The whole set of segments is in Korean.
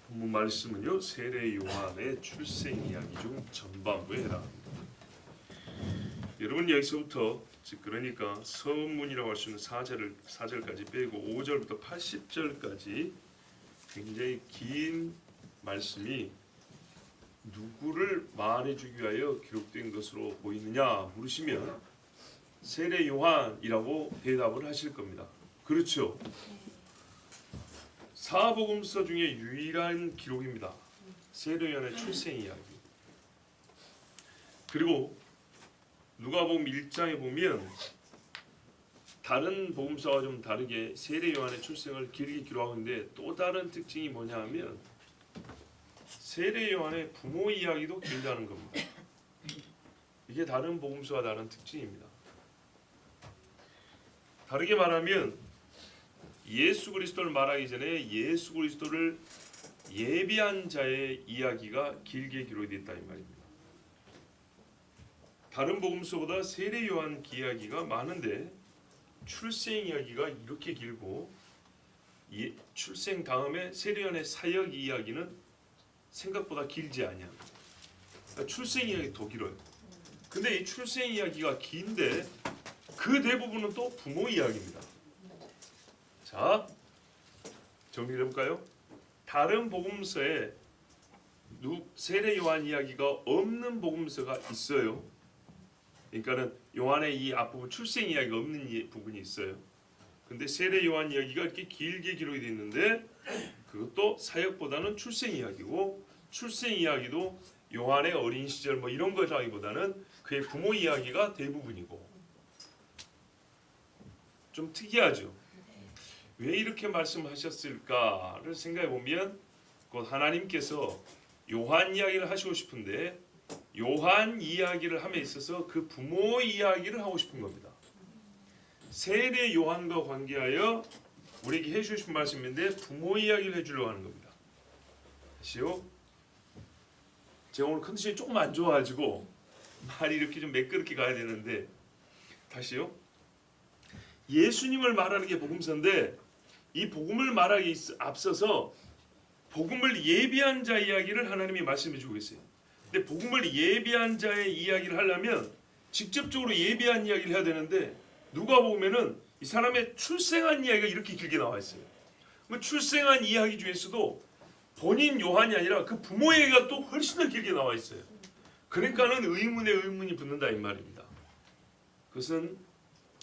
본문 말씀은요, 세례 요한의 출생 이야기 중 전반부에 해당합니다. 여러분 여기서부터 즉 그러니까 서문이라고 할 수 있는 4절까지 빼고 5절부터 80절까지 굉장히 긴 말씀이 누구를 말해주기 위하여 기록된 것으로 보이느냐 물으시면 세례 요한이라고 대답을 하실 겁니다. 그렇죠. 사복음서 중에 유일한 기록입니다. 세례 요한의 출생 이야기. 그리고 누가복음 1장에 보면 다른 복음서와 좀 다르게 세례 요한의 출생을 길게 기록하고 있는데 또 다른 특징이 뭐냐 하면 세례 요한의 부모 이야기도 길다는 겁니다. 이게 다른 복음서와 다른 특징입니다. 다르게 말하면 예수 그리스도를 말하기 전에 예수 그리스도를 예비한 자의 이야기가 길게 기록되어 있다 이 말입니다. 다른 복음서보다 세례 요한 이야기가 많은데 출생 이야기가 이렇게 길고 출생 다음에 세례 요한의 사역 이야기는 생각보다 길지 아니합니다. 그러니까 출생 이야기 더 길어요. 근데 이 출생 이야기가 긴데 그 대부분은 또 부모 이야기입니다. 자, 정리를 해볼까요? 다른 복음서에 세례 요한 이야기가 없는 복음서가 있어요. 그러니까는 요한의 이 앞부분 출생 이야기가 없는 부분이 있어요. 근데 세례 요한 이야기가 이렇게 길게 기록이 되어 있는데 그것도 사역보다는 출생 이야기고 출생 이야기도 요한의 어린 시절 뭐 이런 거라기보다는 그의 부모 이야기가 대부분이고 좀 특이하죠. 왜 이렇게 말씀하셨을까를 생각해 보면 곧 하나님께서 요한 이야기를 하시고 싶은데 요한 이야기를 함에 있어서 그 부모 이야기를 하고 싶은 겁니다. 세례 요한과 관계하여 우리에게 해주고 싶은 말씀인데 부모 이야기를 해주려고 하는 겁니다. 다시요. 제가 오늘 컨디션이 조금 안 좋아가지고 말이 이렇게 좀 매끄럽게 가야 되는데 다시요. 예수님을 말하는 게 복음서인데 이 복음을 말하기 앞서서 복음을 예비한 자 이야기를 하나님이 말씀해 주고 있어요. 근데 복음을 예비한 자의 이야기를 하려면 직접적으로 예비한 이야기를 해야 되는데 누가 보면은 이 사람의 출생한 이야기가 이렇게 길게 나와 있어요. 그 출생한 이야기 중에서도 본인 요한이 아니라 그 부모 얘기가 또 훨씬 더 길게 나와 있어요. 그러니까는 의문에 의문이 붙는다 이 말입니다. 그것은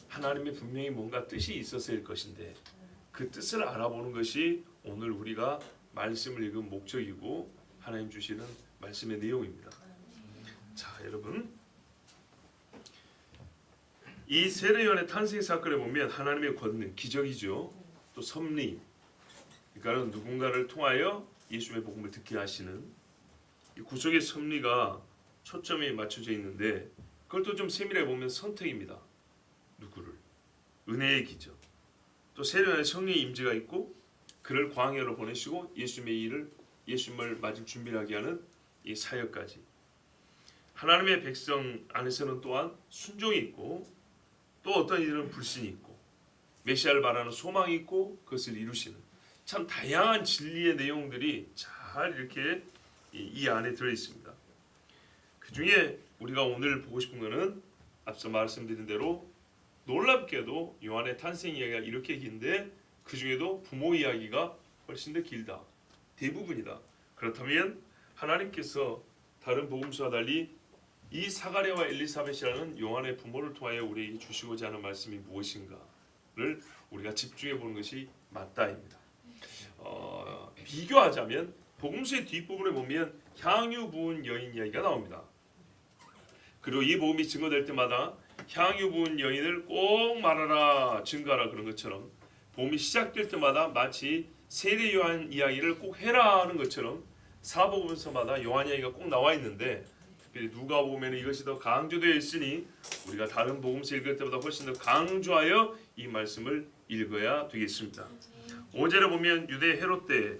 하나님의 분명히 뭔가 뜻이 있었을 것인데 그 뜻을 알아보는 것이 오늘 우리가 말씀을 읽은 목적이고 하나님 주시는 말씀의 내용입니다. 자, 여러분 이 세례 요한의 탄생 사건에 보면 하나님의 권능, 기적이죠. 또 섭리, 그러니까 누군가를 통하여 예수의 복음을 듣게 하시는 이 구속의 섭리가 초점이 맞춰져 있는데 그걸 또 좀 세밀하게 보면 선택입니다. 누구를? 은혜의 기적. 또 세례 요한의 성령의 임재가 있고 그를 광야로 보내시고 예수님을 맞을 준비를 하게 하는 이 사역까지. 하나님의 백성 안에서는 또한 순종이 있고 또 어떤 이들은 불신이 있고 메시아를 바라는 소망이 있고 그것을 이루시는 참 다양한 진리의 내용들이 잘 이렇게 이 안에 들어 있습니다. 그 중에 우리가 오늘 보고 싶은 것은 앞서 말씀드린 대로 놀랍게도 요한의 탄생 이야기가 이렇게 긴데 그 중에도 부모 이야기가 훨씬 더 길다. 대부분이다. 그렇다면 하나님께서 다른 복음서와 달리 이 사가랴와 엘리사벳이라는 요한의 부모를 통하여 우리에게 주시고자 하는 말씀이 무엇인가를 우리가 집중해 보는 것이 맞다입니다. 비교하자면 복음서의 뒷부분에 보면 향유 부은 여인 이야기가 나옵니다. 그리고 이 복음이 증거될 때마다 향유 부은 여인을 꼭 말하라 증거하라 그런 것처럼 복음이 시작될 때마다 마치 세례 요한 이야기를 꼭 해라 하는 것처럼 사복음서마다 요한 이야기가 꼭 나와 있는데 특별히 누가 보면 이것이 더 강조되어 있으니 우리가 다른 복음서 읽을 때보다 훨씬 더 강조하여 이 말씀을 읽어야 되겠습니다. 5절에 보면 유대 헤롯 때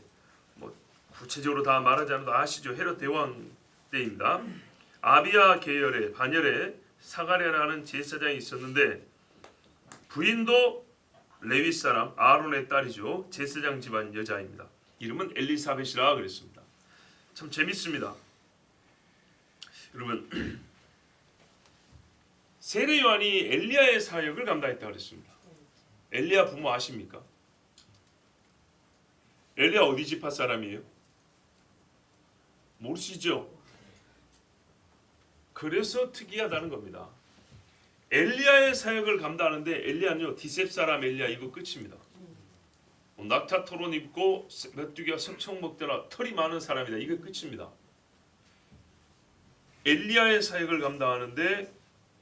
구체적으로 다 말하지 않아도 아시죠? 헤롯 대왕 때입니다. 아비야 계열의 반열에 사가랴라는 제사장이 있었는데 부인도 레위 사람 아론의 딸이죠. 제사장 집안 여자입니다. 이름은 엘리사벳이라 그랬습니다. 참 재밌습니다. 여러분, 세례 요한이 엘리야의 사역을 감당했다 그랬습니다. 엘리야 부모 아십니까? 엘리야 어디 지파 사람이에요? 모르시죠? 그래서 특이하다는 겁니다. 엘리야의 사역을 감당하는데 엘리야는요 디셉 사람 엘리야 이거 끝입니다. 낙타 토론 입고 메뚜기와 석청 먹더라 털이 많은 사람이다 이게 끝입니다. 엘리야의 사역을 감당하는데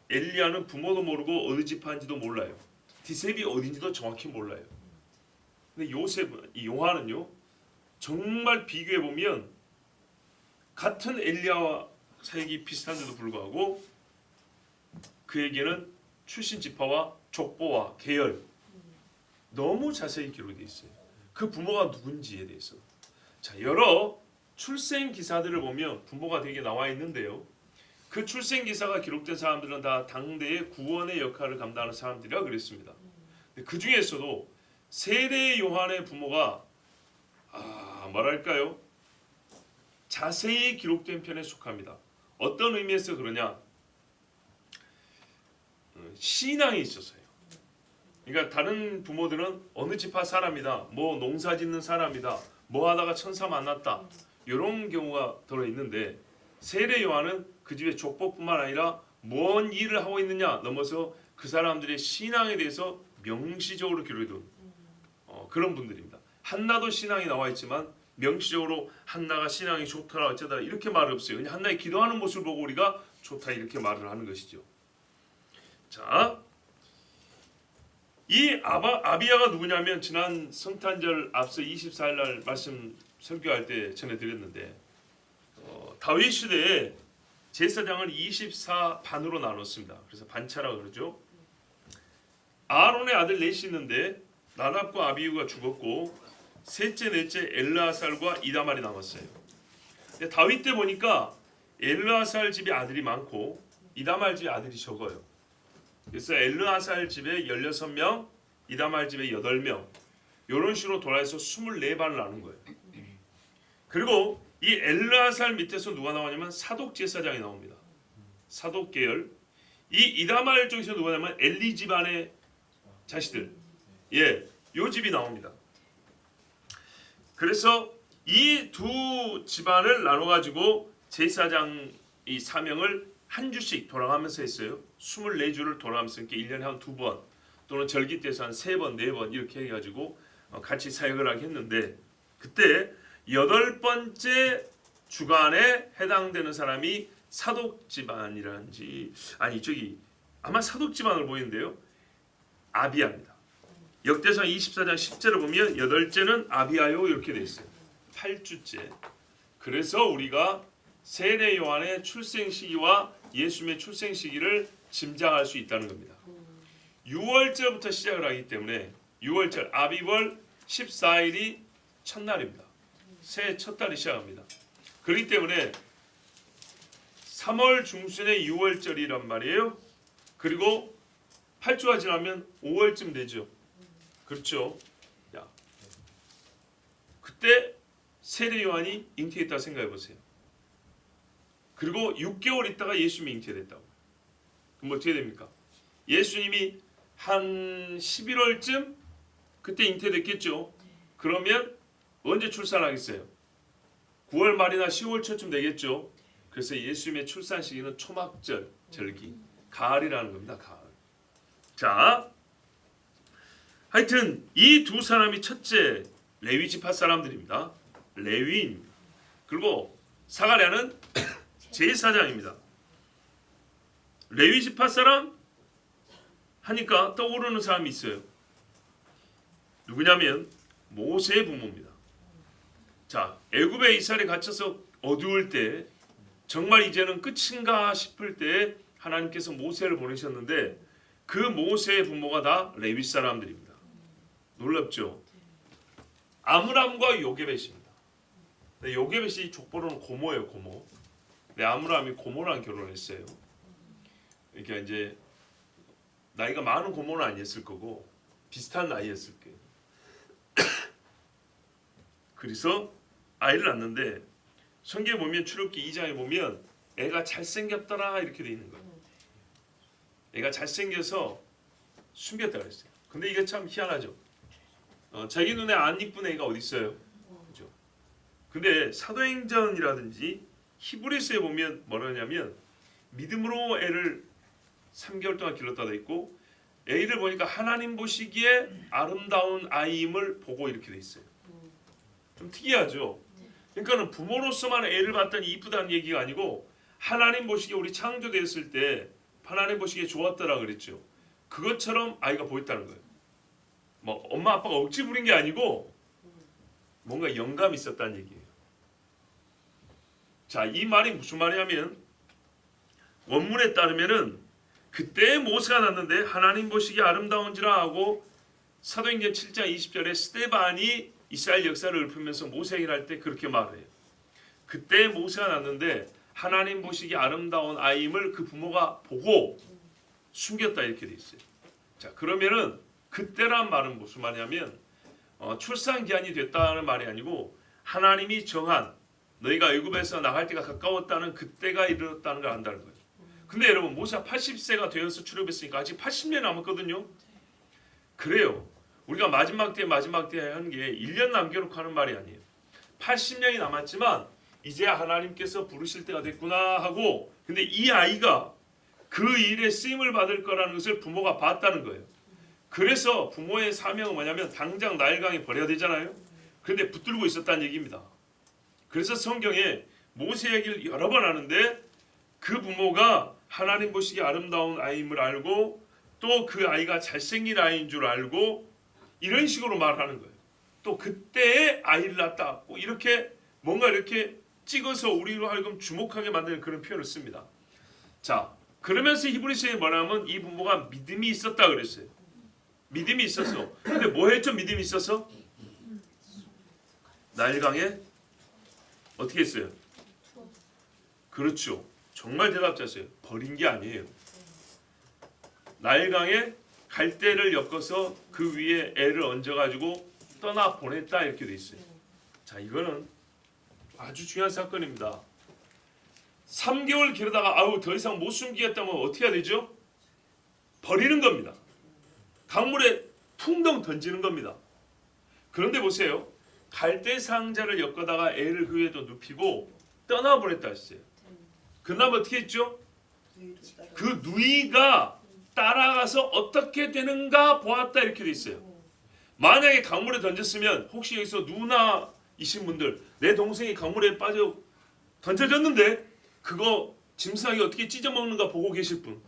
엘리야는 부모도 모르고 어느 지파인지도 몰라요. 디셉이 어딘지도 정확히 몰라요. 근데 이 요한은요 정말 비교해 보면 같은 엘리야와 사역이 비슷한데도 불구하고 그에게는 출신 지파와 족보와 계열 너무 자세히 기록되어 있어요. 그 부모가 누군지에 대해서. 자, 여러 출생 기사들을 보면 부모가 되게 나와 있는데요. 그 출생 기사가 기록된 사람들은 다 당대의 구원의 역할을 감당하는 사람들이라 그랬습니다. 그 중에서도 세례 요한의 부모가 뭐랄까요? 자세히 기록된 편에 속합니다. 어떤 의미에서 그러냐? 신앙이 있었어요. 그러니까 다른 부모들은 어느 지파 사람이다, 뭐 농사 짓는 사람이다, 뭐 하다가 천사 만났다 이런 경우가 들어 있는데 세례 요한은 그 집의 족보뿐만 아니라 뭔 일을 하고 있느냐 넘어서 그 사람들의 신앙에 대해서 명시적으로 기록해둔 그런 분들입니다. 한나도 신앙이 나와 있지만 명시적으로 한나가 신앙이 좋더라 어쩌다 이렇게 말 없어요. 그냥 한나의 기도하는 모습을 보고 우리가 좋다 이렇게 말을 하는 것이죠. 자, 이 아비야가 누구냐면 지난 성탄절 앞서 24일 날 말씀 설교할 때 전해드렸는데 다윗 시대에 제사장을 24반으로 나눴습니다. 그래서 반차라고 그러죠. 아론의 아들 넷이 있는데 나답과 아비후가 죽었고 셋째 넷째 엘르아살과 이다말이 남았어요. 근데 다윗 때 보니까 엘르아살 집에 아들이 많고 이다말 집에 아들이 적어요. 그래서 엘르아살 집에 16명, 이다말 집에 8명 이런 식으로 돌아서 24반을 나눈 거예요. 그리고 이 엘르아살 밑에서 누가 나오냐면 사독 제사장이 나옵니다. 사독 계열. 이 이다말 쪽에서 누가 나오냐면 엘리 집안의 자식들. 요 집이 나옵니다. 그래서 이 두 집안을 나눠 가지고 제사장 이 사명을 한 주씩 돌아가면서 했어요. 24주를 돌아가면서 이렇게 1년에 한 2번 또는 절기 때에서 한 3번, 4번 이렇게 해가지고 같이 사역을 하게 했는데 그때 8번째 주간에 해당되는 사람이 사독 집안이라는지 아마 사독 집안을 보이는데요. 아비야입니다. 역대상 24장 10절을 보면 8째는 아비야요 이렇게 돼 있어요. 8주째. 그래서 우리가 세례 요한의 출생 시기와 예수님의 출생 시기를 짐작할 수 있다는 겁니다. 6월절부터 시작을 하기 때문에 6월절 아비월 14일이 첫날입니다. 새해 첫 달이 시작합니다. 그렇기 때문에 3월 중순에 6월절이란 말이에요. 그리고 8주가 지나면 5월쯤 되죠. 그렇죠. 그때 세례 요한이 잉태했다 생각해 보세요. 그리고 6개월 있다가 예수님이 잉태됐다고. 그럼 어떻게 됩니까? 예수님이 한 11월쯤 그때 잉태됐겠죠. 그러면 언제 출산하겠어요? 9월 말이나 10월 초쯤 되겠죠. 그래서 예수님의 출산 시기는 초막절, 절기, 가을이라는 겁니다. 가을. 자, 하여튼 이 두 사람이 첫째 레위 지파 사람들입니다. 레위인입니다. 그리고 사가랴는 제사장입니다. 레위 지파 사람 하니까 떠오르는 사람이 있어요. 누구냐면 모세의 부모입니다. 자, 애굽에 이스라엘이 갇혀서 어두울 때 정말 이제는 끝인가 싶을 때 하나님께서 모세를 보내셨는데 그 모세의 부모가 다 레위 사람들입니다. 놀랍죠? 아므람과 요게벳입니다. 요게벳이 족보로는 고모예요, 고모. 근데 아므람이 고모랑 결혼했어요. 그러니까 이제 나이가 많은 고모는 아니었을 거고 비슷한 나이였을 거예요. 그래서 아이를 낳는데 성경에 보면 출애굽기 2장에 보면 애가 잘생겼더라 이렇게 돼 있는 거예요. 애가 잘생겨서 숨겼다 그랬어요. 근데 이게 참 희한하죠. 자기 눈에 안 이쁜 애가 어디 있어요? 그죠? 근데 사도행전이라든지 히브리서에 보면 뭐라 하냐면 믿음으로 애를 3개월 동안 길렀다 돼 있고 애를 보니까 하나님 보시기에 아름다운 아이임을 보고 이렇게 돼 있어요. 좀 특이하죠. 그러니까는 부모로서만 애를 봤더니 이쁘다는 얘기가 아니고 하나님 보시기에 우리 창조되었을 때 하나님 보시기에 좋았더라 그랬죠. 그것처럼 아이가 보였다는 거예요. 뭐 엄마 아빠가 억지 부린 게 아니고 뭔가 영감이 있었다는 얘기예요. 자, 이 말이 무슨 말이냐면 원문에 따르면은 그때 모세가 났는데 하나님 보시기에 아름다운지라 하고 사도행전 7장 20절에 스데반이 이스라엘 역사를 읊으면서 모세 얘기를 할 때 그렇게 말해요. 그때 모세가 났는데 하나님 보시기에 아름다운 아이임을 그 부모가 보고 숨겼다 이렇게 돼 있어요. 자, 그러면은 그때란 말은 무슨 말이냐면 출산 기한이 됐다는 말이 아니고 하나님이 정한 너희가 애굽에서 나갈 때가 가까웠다는 그때가 이르렀다는 걸 안다는 거예요. 근데 여러분 모세가 80세가 되어서 출애굽했으니까 아직 80년 남았거든요. 그래요. 우리가 마지막 때 하는 게 1년 남겨놓고 하는 말이 아니에요. 80년이 남았지만 이제 하나님께서 부르실 때가 됐구나 하고 근데 이 아이가 그 일에 쓰임을 받을 거라는 것을 부모가 봤다는 거예요. 그래서 부모의 사명은 뭐냐면 당장 나일강에 버려야 되잖아요. 그런데 붙들고 있었다는 얘기입니다. 그래서 성경에 모세 얘기를 여러 번 하는데 그 부모가 하나님 보시기에 아름다운 아이임을 알고 또 그 아이가 잘생긴 아이인 줄 알고 이런 식으로 말하는 거예요. 또 그때에 아이를 낳았다. 이렇게 뭔가 이렇게 찍어서 우리로 하여금 주목하게 만드는 그런 표현을 씁니다. 자, 그러면서 히브리서에 뭐냐면 이 부모가 믿음이 있었다 그랬어요. 믿음이 있어서. 근데 뭐 했죠? 믿음이 있어서? 나일강에 어떻게 했어요? 그렇죠. 정말 대답자세요. 버린 게 아니에요. 나일강에 갈대를 엮어서 그 위에 애를 얹어가지고 떠나 보냈다 이렇게 돼 있어요. 자, 이거는 아주 중요한 사건입니다. 3개월 기르다가 아우 더 이상 못 숨기겠다면 어떻게 해야 되죠? 버리는 겁니다. 강물에 퉁덩 던지는 겁니다. 그런데 보세요. 갈대 상자를 엮어다가 애를 그 위에도 눕히고 떠나보냈다 했어요. 그 다음 어떻게 했죠? 그 누이가 따라가서 어떻게 되는가 보았다 이렇게 돼 있어요. 만약에 강물에 던졌으면 혹시 여기서 누나이신 분들 내 동생이 강물에 빠져 던져졌는데 그거 짐승이 어떻게 찢어먹는가 보고 계실 분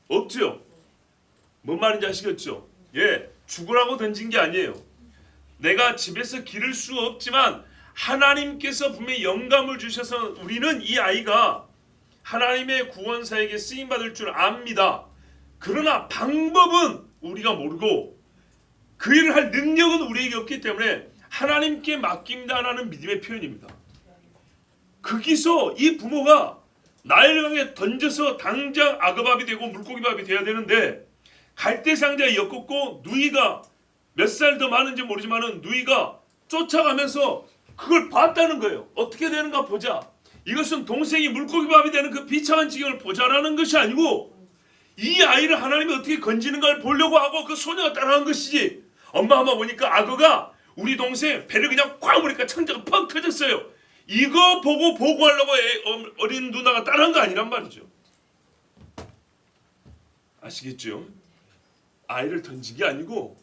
없죠? 뭔 말인지 아시겠죠? 예, 죽으라고 던진 게 아니에요. 내가 집에서 기를 수 없지만 하나님께서 분명히 영감을 주셔서 우리는 이 아이가 하나님의 구원사에게 쓰임받을 줄 압니다. 그러나 방법은 우리가 모르고 그 일을 할 능력은 우리에게 없기 때문에 하나님께 맡깁니다라는 믿음의 표현입니다. 거기서 이 부모가 나일강에 던져서 당장 아그밥이 되고 물고기밥이 돼야 되는데 갈대상자에 엮었고 누이가 몇 살 더 많은지 모르지만 누이가 쫓아가면서 그걸 봤다는 거예요. 어떻게 되는가 보자. 이것은 동생이 물고기밥이 되는 그 비참한 지경을 보자라는 것이 아니고 이 아이를 하나님이 어떻게 건지는가를 보려고 하고 그 소녀가 따라간 것이지. 엄마 보니까 악어가 우리 동생 배를 그냥 꽉 보니까 창자가 펑 터졌어요. 이거 보고 보고하려고 어린 누나가 따라한 거 아니란 말이죠. 아시겠죠? 아이를 던진 게 아니고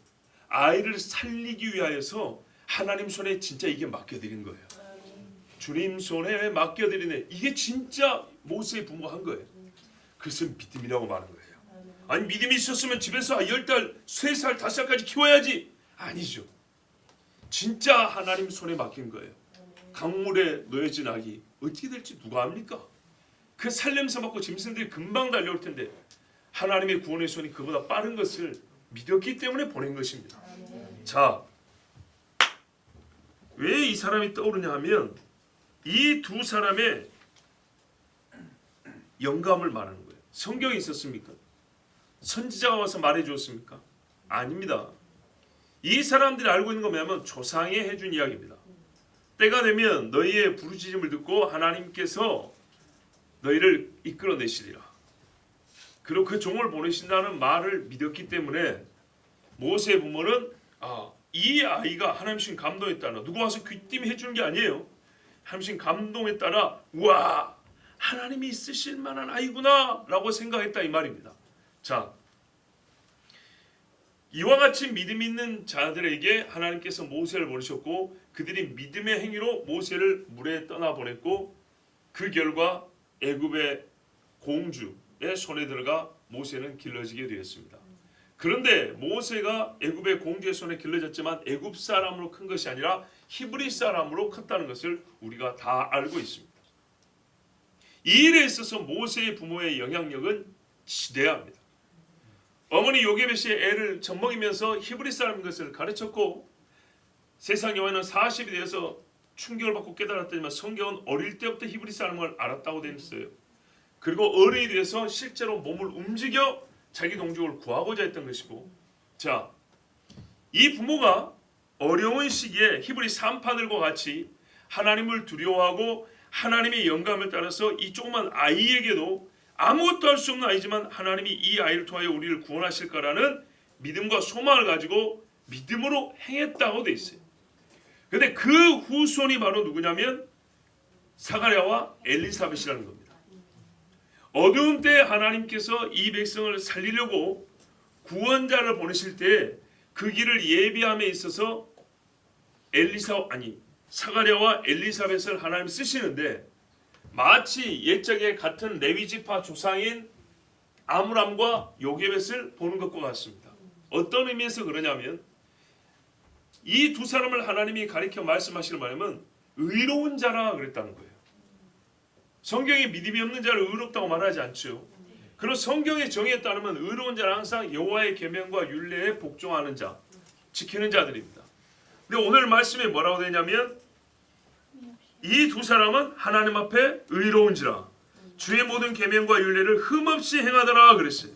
아이를 살리기 위하여서 하나님 손에 진짜 이게 맡겨드린 거예요. 주님 손에 맡겨드리네. 이게 진짜 모세의 부모가 한 거예요. 그래서 믿음이라고 말하는 거예요. 아니 믿음이 있었으면 집에서 10달, 3살, 5살까지 키워야지. 아니죠. 진짜 하나님 손에 맡긴 거예요. 강물에 놓여진 아기 어떻게 될지 누가 압니까? 그 살냄새 맡고 짐승들이 금방 달려올 텐데 하나님의 구원의 손이 그보다 빠른 것을 믿었기 때문에 보낸 것입니다. 자, 왜 이 사람이 떠오르냐 하면 이 두 사람의 영감을 말하는 거예요. 성경에 있었습니까? 선지자가 와서 말해 주었습니까? 아닙니다. 이 사람들이 알고 있는 거 뭐냐면 조상이 해준 이야기입니다. 때가 되면 너희의 부르짖음을 듣고 하나님께서 너희를 이끌어내시리라. 그리고 그 종을 보내신다는 말을 믿었기 때문에 모세의 부모는 이 아이가 하나님 신 감동에 따라 누구 와서 귀띔 해주는 게 아니에요. 하나님 신 감동에 따라 우와 하나님이 쓰실 만한 아이구나 라고 생각했다 이 말입니다. 자, 이와 같이 믿음 있는 자들에게 하나님께서 모세를 보내셨고 그들이 믿음의 행위로 모세를 물에 떠나보냈고 그 결과 애굽의 공주의 손에 들어가 모세는 길러지게 되었습니다. 그런데 모세가 애굽의 공주의 손에 길러졌지만 애굽 사람으로 큰 것이 아니라 히브리 사람으로 컸다는 것을 우리가 다 알고 있습니다. 이 일에 있어서 모세의 부모의 영향력은 지대합니다. 어머니 요게벳이 애를 젖먹이면서 히브리 사람인 것을 가르쳤고 세상 여호와는 40이 되어서 충격을 받고 깨달았더니만 성경은 어릴 때부터 히브리 사람을 알았다고 되어 있어요. 그리고 어른이 돼서 실제로 몸을 움직여 자기 동족을 구하고자 했던 것이고, 자, 이 부모가 어려운 시기에 히브리 산파들과 같이 하나님을 두려워하고 하나님의 영감을 따라서 이 조그만 아이에게도 아무것도 할 수 없는 아이지만 하나님이 이 아이를 통하여 우리를 구원하실 거라는 믿음과 소망을 가지고 믿음으로 행했다고 돼 있어요. 그런데 그 후손이 바로 누구냐면 사가랴와 엘리사벳이라는 겁니다. 어두운 때 하나님께서 이 백성을 살리려고 구원자를 보내실 때 그 길을 예비함에 있어서 사가랴와 엘리사벳을 하나님 쓰시는데 마치 옛적에 같은 레위지파 조상인 아므람과 요게벳을 보는 것과 같습니다. 어떤 의미에서 그러냐면 이 두 사람을 하나님이 가리켜 말씀하시는 말씀은 의로운 자라 그랬다는 거예요. 성경이 믿음이 없는 자를 의롭다고 말하지 않죠. 그런 성경의 정의에 따르면 의로운 자는 항상 여호와의 계명과 율례에 복종하는 자, 지키는 자들입니다. 근데 오늘 말씀에 뭐라고 되냐면 이 두 사람은 하나님 앞에 의로운지라 주의 모든 계명과 율례를 흠없이 행하더라 그랬어요.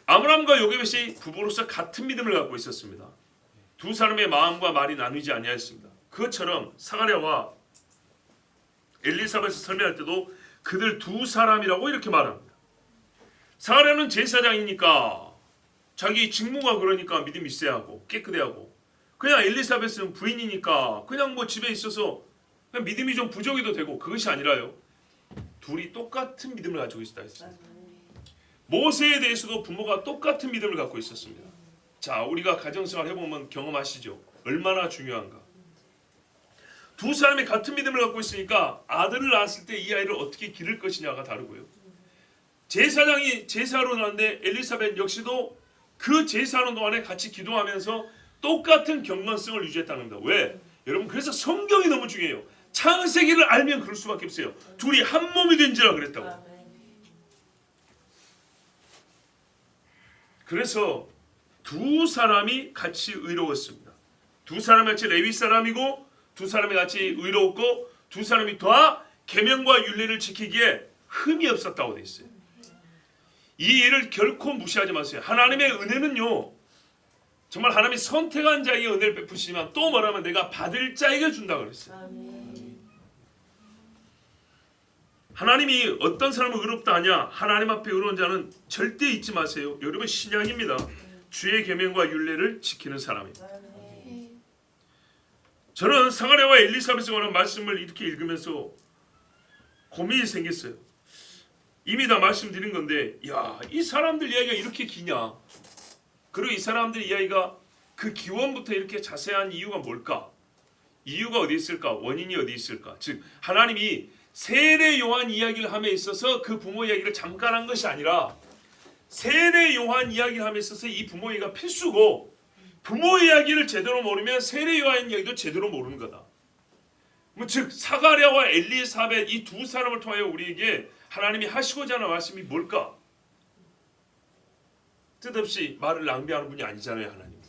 아므람과 요게벳이 부부로서 같은 믿음을 갖고 있었습니다. 두 사람의 마음과 말이 나누지 아니하였습니다. 그것처럼 사가랴와 엘리사벳을 설명할 때도 그들 두 사람이라고 이렇게 말합니다. 사가랴는 제사장이니까 자기 직무가 그러니까 믿음이 있어야 하고 깨끗해야 하고, 그냥 엘리사벳은 부인이니까 그냥 뭐 집에 있어서 그냥 믿음이 좀 부족해도 되고, 그것이 아니라요. 둘이 똑같은 믿음을 가지고 있다 했습니다. 모세에 대해서도 부모가 똑같은 믿음을 갖고 있었습니다. 자, 우리가 가정생활 해보면 경험하시죠. 얼마나 중요한가. 두 사람이 같은 믿음을 갖고 있으니까 아들을 낳았을 때 이 아이를 어떻게 기를 것이냐가 다르고요. 제사장이 제사로 나왔는데 엘리사벳 역시도 그 제사하는 동안에 같이 기도하면서 똑같은 경건성을 유지했다는 겁니다. 왜? 여러분, 그래서 성경이 너무 중요해요. 창세기를 알면 그럴 수밖에 없어요. 둘이 한 몸이 된지라 그랬다고. 그래서 두 사람이 같이 의로웠습니다. 두 사람이 같이 레위 사람이고 두 사람이 같이 의로웠고 두 사람이 다 계명과 율례를 지키기에 흠이 없었다고 되어 있어요. 이 일을 결코 무시하지 마세요. 하나님의 은혜는요, 정말 하나님이 선택한 자에게 은혜를 베푸시지만 또 뭐라면 내가 받을 자에게 준다고 그랬어요. 하나님이 어떤 사람을 의롭다 하냐, 하나님 앞에 의로운 자는 절대 잊지 마세요. 여러분, 신약입니다. 주의 계명과 율례를 지키는 사람입니다. 저는 사가랴와 엘리사벳에 관한 말씀을 이렇게 읽으면서 고민이 생겼어요. 이미 다 말씀드린 건데, 야, 이 사람들 이야기가 이렇게 기냐? 그리고 이 사람들 이야기가 그 기원부터 이렇게 자세한 이유가 뭘까? 이유가 어디 있을까? 원인이 어디 있을까? 즉, 하나님이 세례 요한 이야기를 함에 있어서 그 부모 이야기를 잠깐 한 것이 아니라 세례 요한 이야기를 함에 있어서 이 부모 이야기가 필수고, 부모 이야기를 제대로 모르면 세례 요한 이야기도 제대로 모르는 거다. 즉 사가랴와 엘리사벳 이 두 사람을 통하여 우리에게 하나님이 하시고자 하는 말씀이 뭘까? 뜻없이 말을 낭비하는 분이 아니잖아요, 하나님.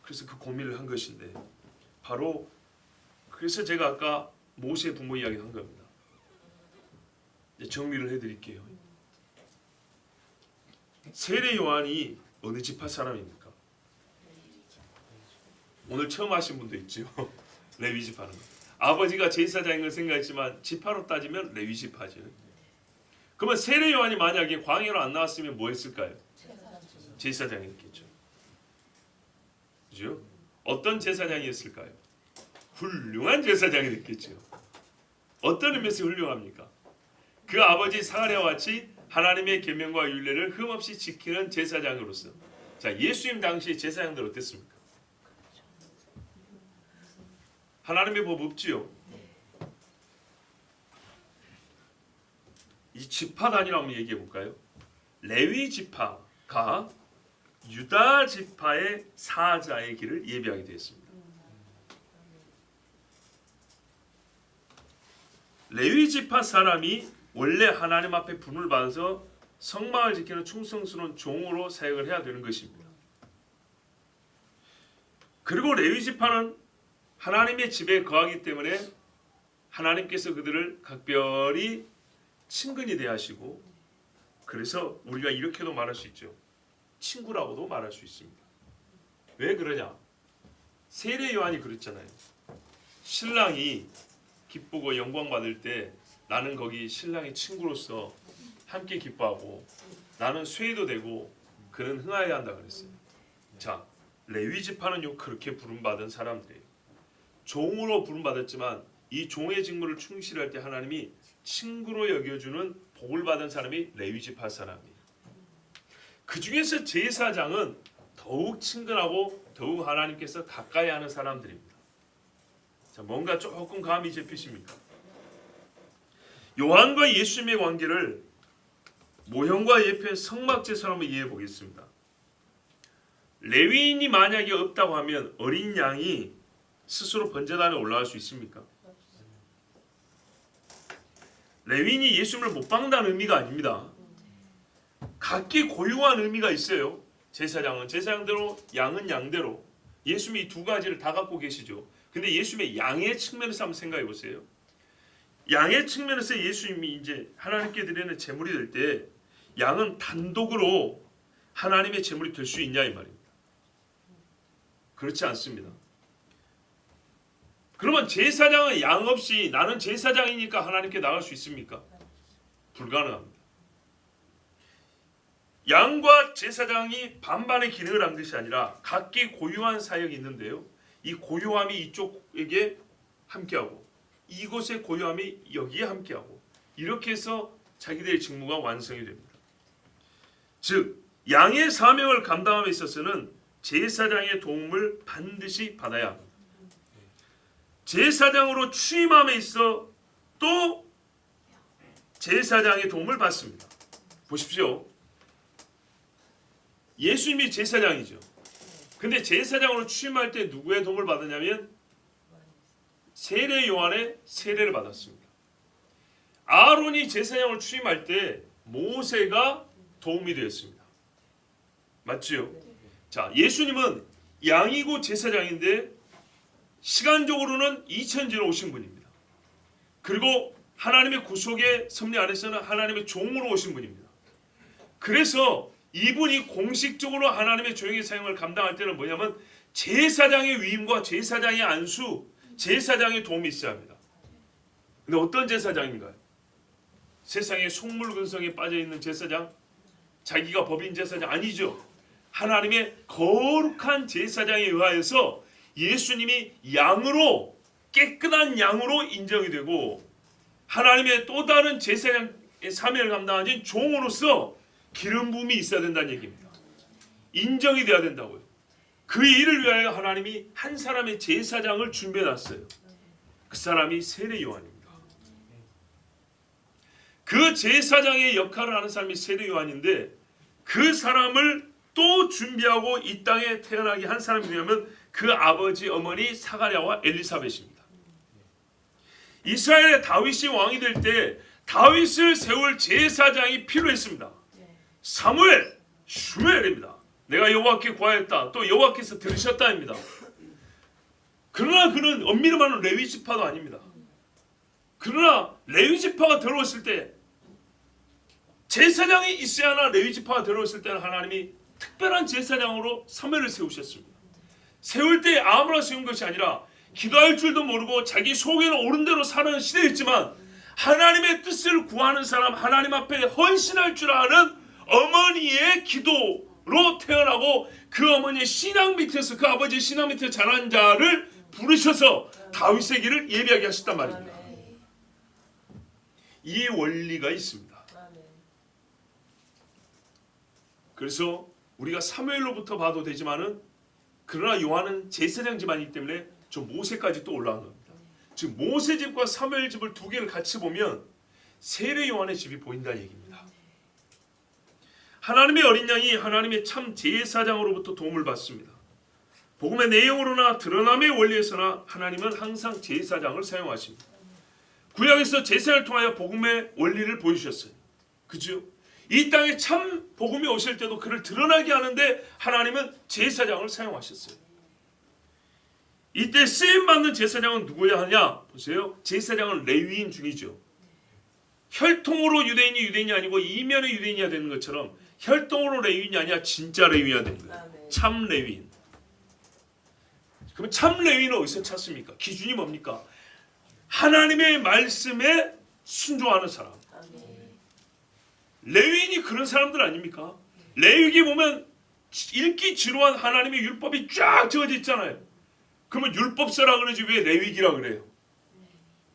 그래서 그 고민을 한 것인데, 바로 그래서 제가 아까 모세 부모 이야기를 한 겁니다. 이제 정리를 해드릴게요. 세례 요한이 어느 지파 사람입니까? 오늘 처음 하신 분도 있죠. 레위 지파는 아버지가 제사장인 걸 생각했지만 지파로 따지면 레위 지파죠. 그러면 세례 요한이 만약에 광야로 안 나왔으면 뭐 했을까요? 제사장이었겠죠. 그죠? 어떤 제사장이었을까요? 훌륭한 제사장이 됐겠죠. 어떤 의미에서 훌륭합니까? 그 아버지 사가랴와 같이 하나님의 계명과 율례를 흠없이 지키는 제사장으로서. 자, 예수님 당시 제사장들 어땠습니까? 하나님의 법 없지요. 이 지파 단위로 한번 얘기해 볼까요? 레위 지파가 유다 지파의 사자의 길을 예비하게 되었습니다. 레위 지파 사람이 원래 하나님 앞에 분을 받아서 성막을 지키는 충성스러운 종으로 사역을 해야 되는 것입니다. 그리고 레위 지파는 하나님의 집에 거하기 때문에 하나님께서 그들을 각별히 친근히 대하시고, 그래서 우리가 이렇게도 말할 수 있죠. 친구라고도 말할 수 있습니다. 왜 그러냐? 세례 요한이 그랬잖아요. 신랑이 기쁘고 영광 받을 때 나는 거기 신랑의 친구로서 함께 기뻐하고 나는 쇠도 되고 그는 흥하여야 한다 그랬어요. 자, 레위 지파는요 그렇게 부름받은 사람들이에요. 종으로 부름받았지만 이 종의 직무를 충실할 때 하나님이 친구로 여겨주는 복을 받은 사람이 레위 지파 사람이에요. 그 중에서 제사장은 더욱 친근하고 더욱 하나님께서 가까이 하는 사람들입니다. 자, 뭔가 조금 감이 잡히십니까? 요한과 예수님의 관계를 모형과 예표의 성막제사로 한번 이해해 보겠습니다. 레위인이 만약에 없다고 하면 어린 양이 스스로 번제단에 올라갈 수 있습니까? 레위인이 예수님을 못 박는다는 의미가 아닙니다. 각기 고유한 의미가 있어요. 제사장은 제사장대로, 양은 양대로. 예수님이 이 두 가지를 다 갖고 계시죠. 근데 예수님의 양의 측면에서 한번 생각해 보세요. 양의 측면에서 예수님이 이제 하나님께 드리는 제물이 될 때 양은 단독으로 하나님의 제물이 될 수 있냐 이 말입니다. 그렇지 않습니다. 그러면 제사장은 양 없이 나는 제사장이니까 하나님께 나갈 수 있습니까? 불가능합니다. 양과 제사장이 반반의 기능을 한 것이 아니라 각기 고유한 사역이 있는데요. 이 고유함이 이쪽에게 함께하고 이곳의 고유함이 여기에 함께하고 이렇게 해서 자기들의 직무가 완성이 됩니다. 즉 양의 사명을 감당함에 있어서는 제사장의 도움을 반드시 받아야 합니다. 제사장으로 취임함에 있어 또 제사장의 도움을 받습니다. 보십시오. 예수님이 제사장이죠. 근데 제사장으로 취임할 때 누구의 도움을 받았냐면 세례 요한의 세례를 받았습니다. 아론이 제사장으로 취임할 때 모세가 도움이 되었습니다. 맞지요? 자, 예수님은 양이고 제사장인데 시간적으로는 2000전에 오신 분입니다. 그리고 하나님의 구속의 섭리 안에서는 하나님의 종으로 오신 분입니다. 그래서 이분이 공식적으로 하나님의 종의 사역을 감당할 때는 뭐냐면 제사장의 위임과 제사장의 안수, 제사장의 도움이 있어야 합니다. 근데 어떤 제사장인가요? 세상의 속물근성에 빠져있는 제사장? 자기가 법인 제사장? 아니죠. 하나님의 거룩한 제사장에 의하여서 예수님이 양으로, 깨끗한 양으로 인정이 되고 하나님의 또 다른 제사장의 사명을 감당하신 종으로서 기름 부음이 있어야 된다는 얘기입니다. 인정이 돼야 된다고요. 그 일을 위하여 하나님이 한 사람의 제사장을 준비해 놨어요. 그 사람이 세례 요한입니다. 그 제사장의 역할을 하는 사람이 세례 요한인데 그 사람을 또 준비하고 이 땅에 태어나게 한 사람이 누구냐면 그 아버지 어머니 사가랴와 엘리사벳입니다. 이스라엘의 다윗이 왕이 될 때 다윗을 세울 제사장이 필요했습니다. 사무엘, 슈엘입니다. 내가 여호와께 구하였다. 또 여호와께서 들으셨다입니다. 그러나 그는 엄밀히 말하면 레위 지파도 아닙니다. 그러나 레위 지파가 들어왔을 때 제사장이 있어야 하나 레위 지파가 들어왔을 때는 하나님이 특별한 제사장으로 사무엘을 세우셨습니다. 세울 때 아무나 세운 것이 아니라 기도할 줄도 모르고 자기 속에는 옳은 대로 사는 시대였지만 하나님의 뜻을 구하는 사람, 하나님 앞에 헌신할 줄 아는 어머니의 기도로 태어나고 그 어머니의 신앙 밑에서, 그 아버지의 신앙 밑에서 자란 자를 부르셔서 다윗의 길을 예비하게 하셨단 말입니다. 이 원리가 있습니다. 그래서 우리가 사무엘로부터 봐도 되지만은, 그러나 요한은 제사장 집안이기 때문에 저 모세까지 또 올라간 겁니다. 즉 모세 집과 사무엘 집을 두 개를 같이 보면 세례 요한의 집이 보인다는 얘기입니다. 하나님의 어린 양이 하나님의 참 제사장으로부터 도움을 받습니다. 복음의 내용으로나 드러남의 원리에서나 하나님은 항상 제사장을 사용하십니다. 구약에서 제사를 통하여 복음의 원리를 보여주셨어요. 그죠? 이 땅에 참 복음이 오실 때도 그를 드러나게 하는데 하나님은 제사장을 사용하셨어요. 이때 쓰임받는 제사장은 누구야 하냐? 보세요. 제사장은 레위인 중이죠. 혈통으로 유대인이 아니고 이면의 유대인이어야 되는 것처럼 혈통으로 레위인이 아니라 진짜 레위인이어야 되는 거예요. 참 레위인. 그럼 참 레위인은 어디서 찾습니까? 기준이 뭡니까? 하나님의 말씀에 순종하는 사람. 레위인이 그런 사람들 아닙니까? 레위기 보면 읽기 지루한 하나님의 율법이 쫙 적어져 있잖아요. 그러면 율법서라 그러지 왜 레위기라 그래요?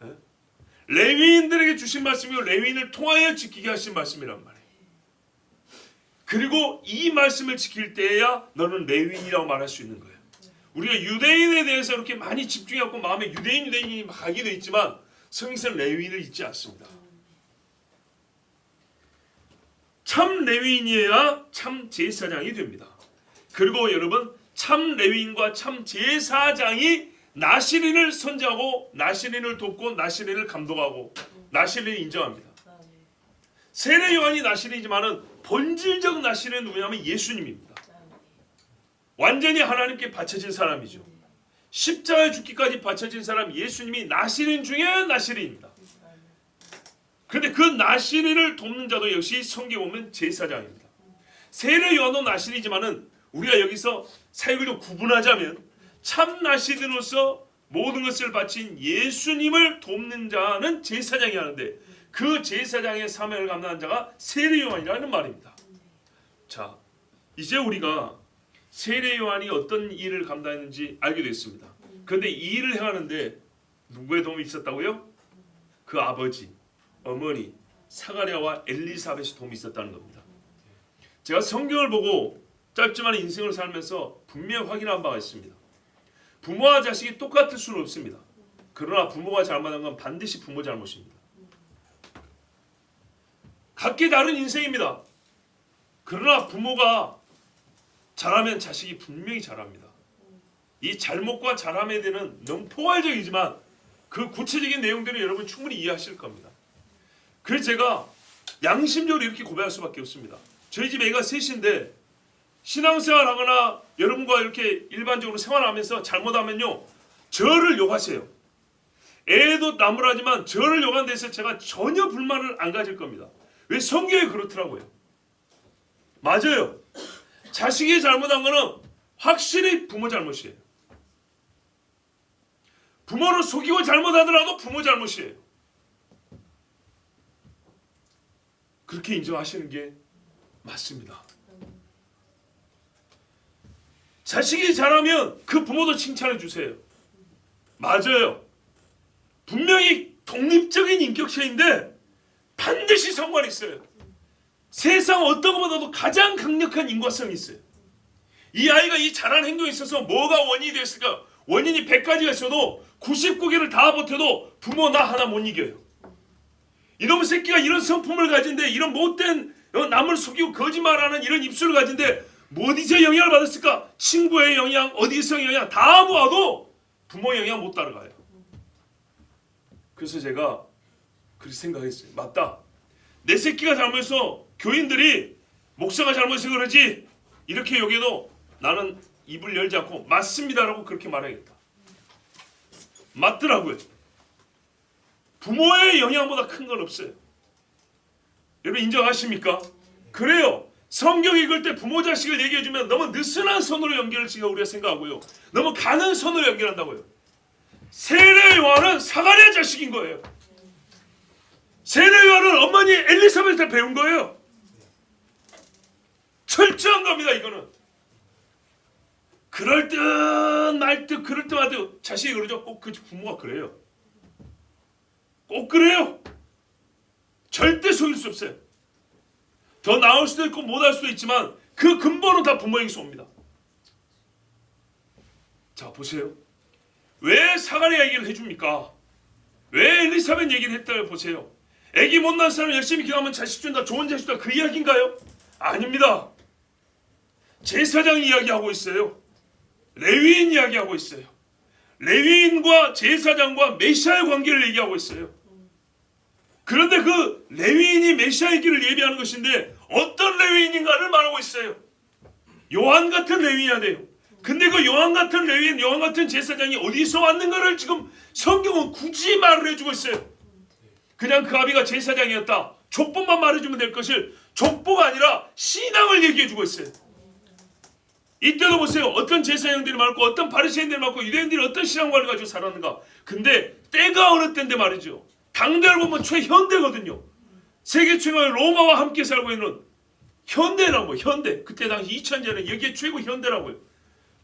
네? 레위인들에게 주신 말씀이고 레위인을 통하여 지키게 하신 말씀이란 말이에요. 그리고 이 말씀을 지킬 때야 너는 레위인이라고 말할 수 있는 거예요. 우리가 유대인에 대해서 이렇게 많이 집중해갖고 마음에 유대인이 막 하게 돼 있지만 성경에서는 레위인을 잊지 않습니다. 참 레위인이어야 참 제사장이 됩니다. 그리고 여러분, 참 레위인과 참 제사장이 나시린을 선지하고 나시린을 돕고 나시린을 감독하고 나시린을 인정합니다. 세례 요한이 나시린이지만은 본질적 나시린은 누구냐면 예수님입니다. 완전히 하나님께 바쳐진 사람이죠. 십자가에 죽기까지 바쳐진 사람 예수님이 나시린 중에 나시린입니다. 그런데 그 나시린을 돕는 자도 역시 성경에 보면 제사장입니다. 세례 요한도 나시린이지만은 우리가 여기서 사역을 좀 구분하자면 참 나시린으로서 모든 것을 바친 예수님을 돕는 자는 제사장이 하는데 그 제사장의 사명을 감당한 자가 세례 요한이라는 말입니다. 자, 이제 우리가 세례 요한이 어떤 일을 감당했는지 알게 됐습니다. 그런데 이 일을 행하는데 누구의 도움이 있었다고요? 그 아버지, 어머니 사가랴와 엘리사벳의 도움이 있었다는 겁니다. 제가 성경을 보고 짧지만 인생을 살면서 분명히 확인한 바가 있습니다. 부모와 자식이 똑같을 수는 없습니다. 그러나 부모가 잘못한 건 반드시 부모 잘못입니다. 각기 다른 인생입니다. 그러나 부모가 잘하면 자식이 분명히 잘합니다. 이 잘못과 잘함에 대한 너무 포괄적이지만 그 구체적인 내용들은 여러분 충분히 이해하실 겁니다. 그래서 제가 양심적으로 이렇게 고백할 수밖에 없습니다. 저희 집 애가 셋인데 신앙생활 하거나 여러분과 이렇게 일반적으로 생활하면서 잘못하면요 저를 욕하세요. 애도 나무라지만 저를 욕한 데서 제가 전혀 불만을 안 가질 겁니다. 왜? 성경이 그렇더라고요. 맞아요. 자식이 잘못한 거는 확실히 부모 잘못이에요. 부모를 속이고 잘못하더라도 부모 잘못이에요. 그렇게 인정하시는 게 맞습니다. 자식이 잘하면 그 부모도 칭찬해 주세요. 맞아요. 분명히 독립적인 인격체인데 반드시 성관이 있어요. 세상 어떤 것보다도 가장 강력한 인과성이 있어요. 이 아이가 이 잘한 행동에 있어서 뭐가 원인이 됐을까? 원인이 100가지가 있어도 99개를 다 버텨도 부모 나 하나 못 이겨요. 이놈의 새끼가 이런 성품을 가진데 이런 못된 남을 속이고 거짓말하는 이런 입술을 가진데 어디서 영향을 받았을까? 친구의 영향, 어디서 영향 다 모아도 부모 영향 못 따라가요. 그래서 제가 그렇게 생각했어요. 맞다. 내 새끼가 잘못해서 교인들이 목사가 잘못해서 그러지 이렇게 여기도 나는 입을 열지 않고 맞습니다라고 그렇게 말하겠다. 맞더라고요. 부모의 영향보다 큰 건 없어요. 여러분 인정하십니까? 그래요. 성경 읽을 때 부모 자식을 얘기해주면 너무 느슨한 선으로 연결을 지금 우리가 생각하고요. 너무 가는 선으로 연결한다고요. 세례 요한은 사가랴 자식인 거예요. 세례 요한은 어머니 엘리사벳을 배운 거예요. 철저한 겁니다. 이거는. 그럴 듯 말 듯 그럴 듯 말 듯 자식이 그러죠. 꼭 그 부모가 그래요. 꼭 그래요. 절대 속일 수 없어요. 더 나을 수도 있고 못할 수도 있지만 그 근본은 다 부모에게서 옵니다. 자 보세요. 왜 사가랴 얘기를 해줍니까? 왜 엘리사벳 얘기를 했다고 보세요. 애기 못난 사람 열심히 기도하면 자식 준다, 좋은 자식 준다, 그 이야기인가요? 아닙니다. 제사장 이야기하고 있어요. 레위인 이야기하고 있어요. 레위인과 제사장과 메시아의 관계를 얘기하고 있어요. 그런데 그 레위인이 메시아의 길을 예비하는 것인데 어떤 레위인인가를 말하고 있어요. 요한 같은 레위인이야 돼요. 근데 그 요한 같은 레위인, 요한 같은 제사장이 어디서 왔는가를 지금 성경은 굳이 말을 해주고 있어요. 그냥 그 아비가 제사장이었다, 족보만 말해주면 될 것을 족보가 아니라 신앙을 얘기해주고 있어요. 이때도 보세요. 어떤 제사장들이 많고 어떤 바리새인들이 많고 유대인들이 어떤 신앙관을 가지고 살았는가. 근데 때가 어느 때인데 말이죠. 당대를 보면 최현대거든요. 세계 최강의 로마와 함께 살고 있는 현대라고요. 현대. 그때 당시 2000년에 여기에 최고 현대라고요.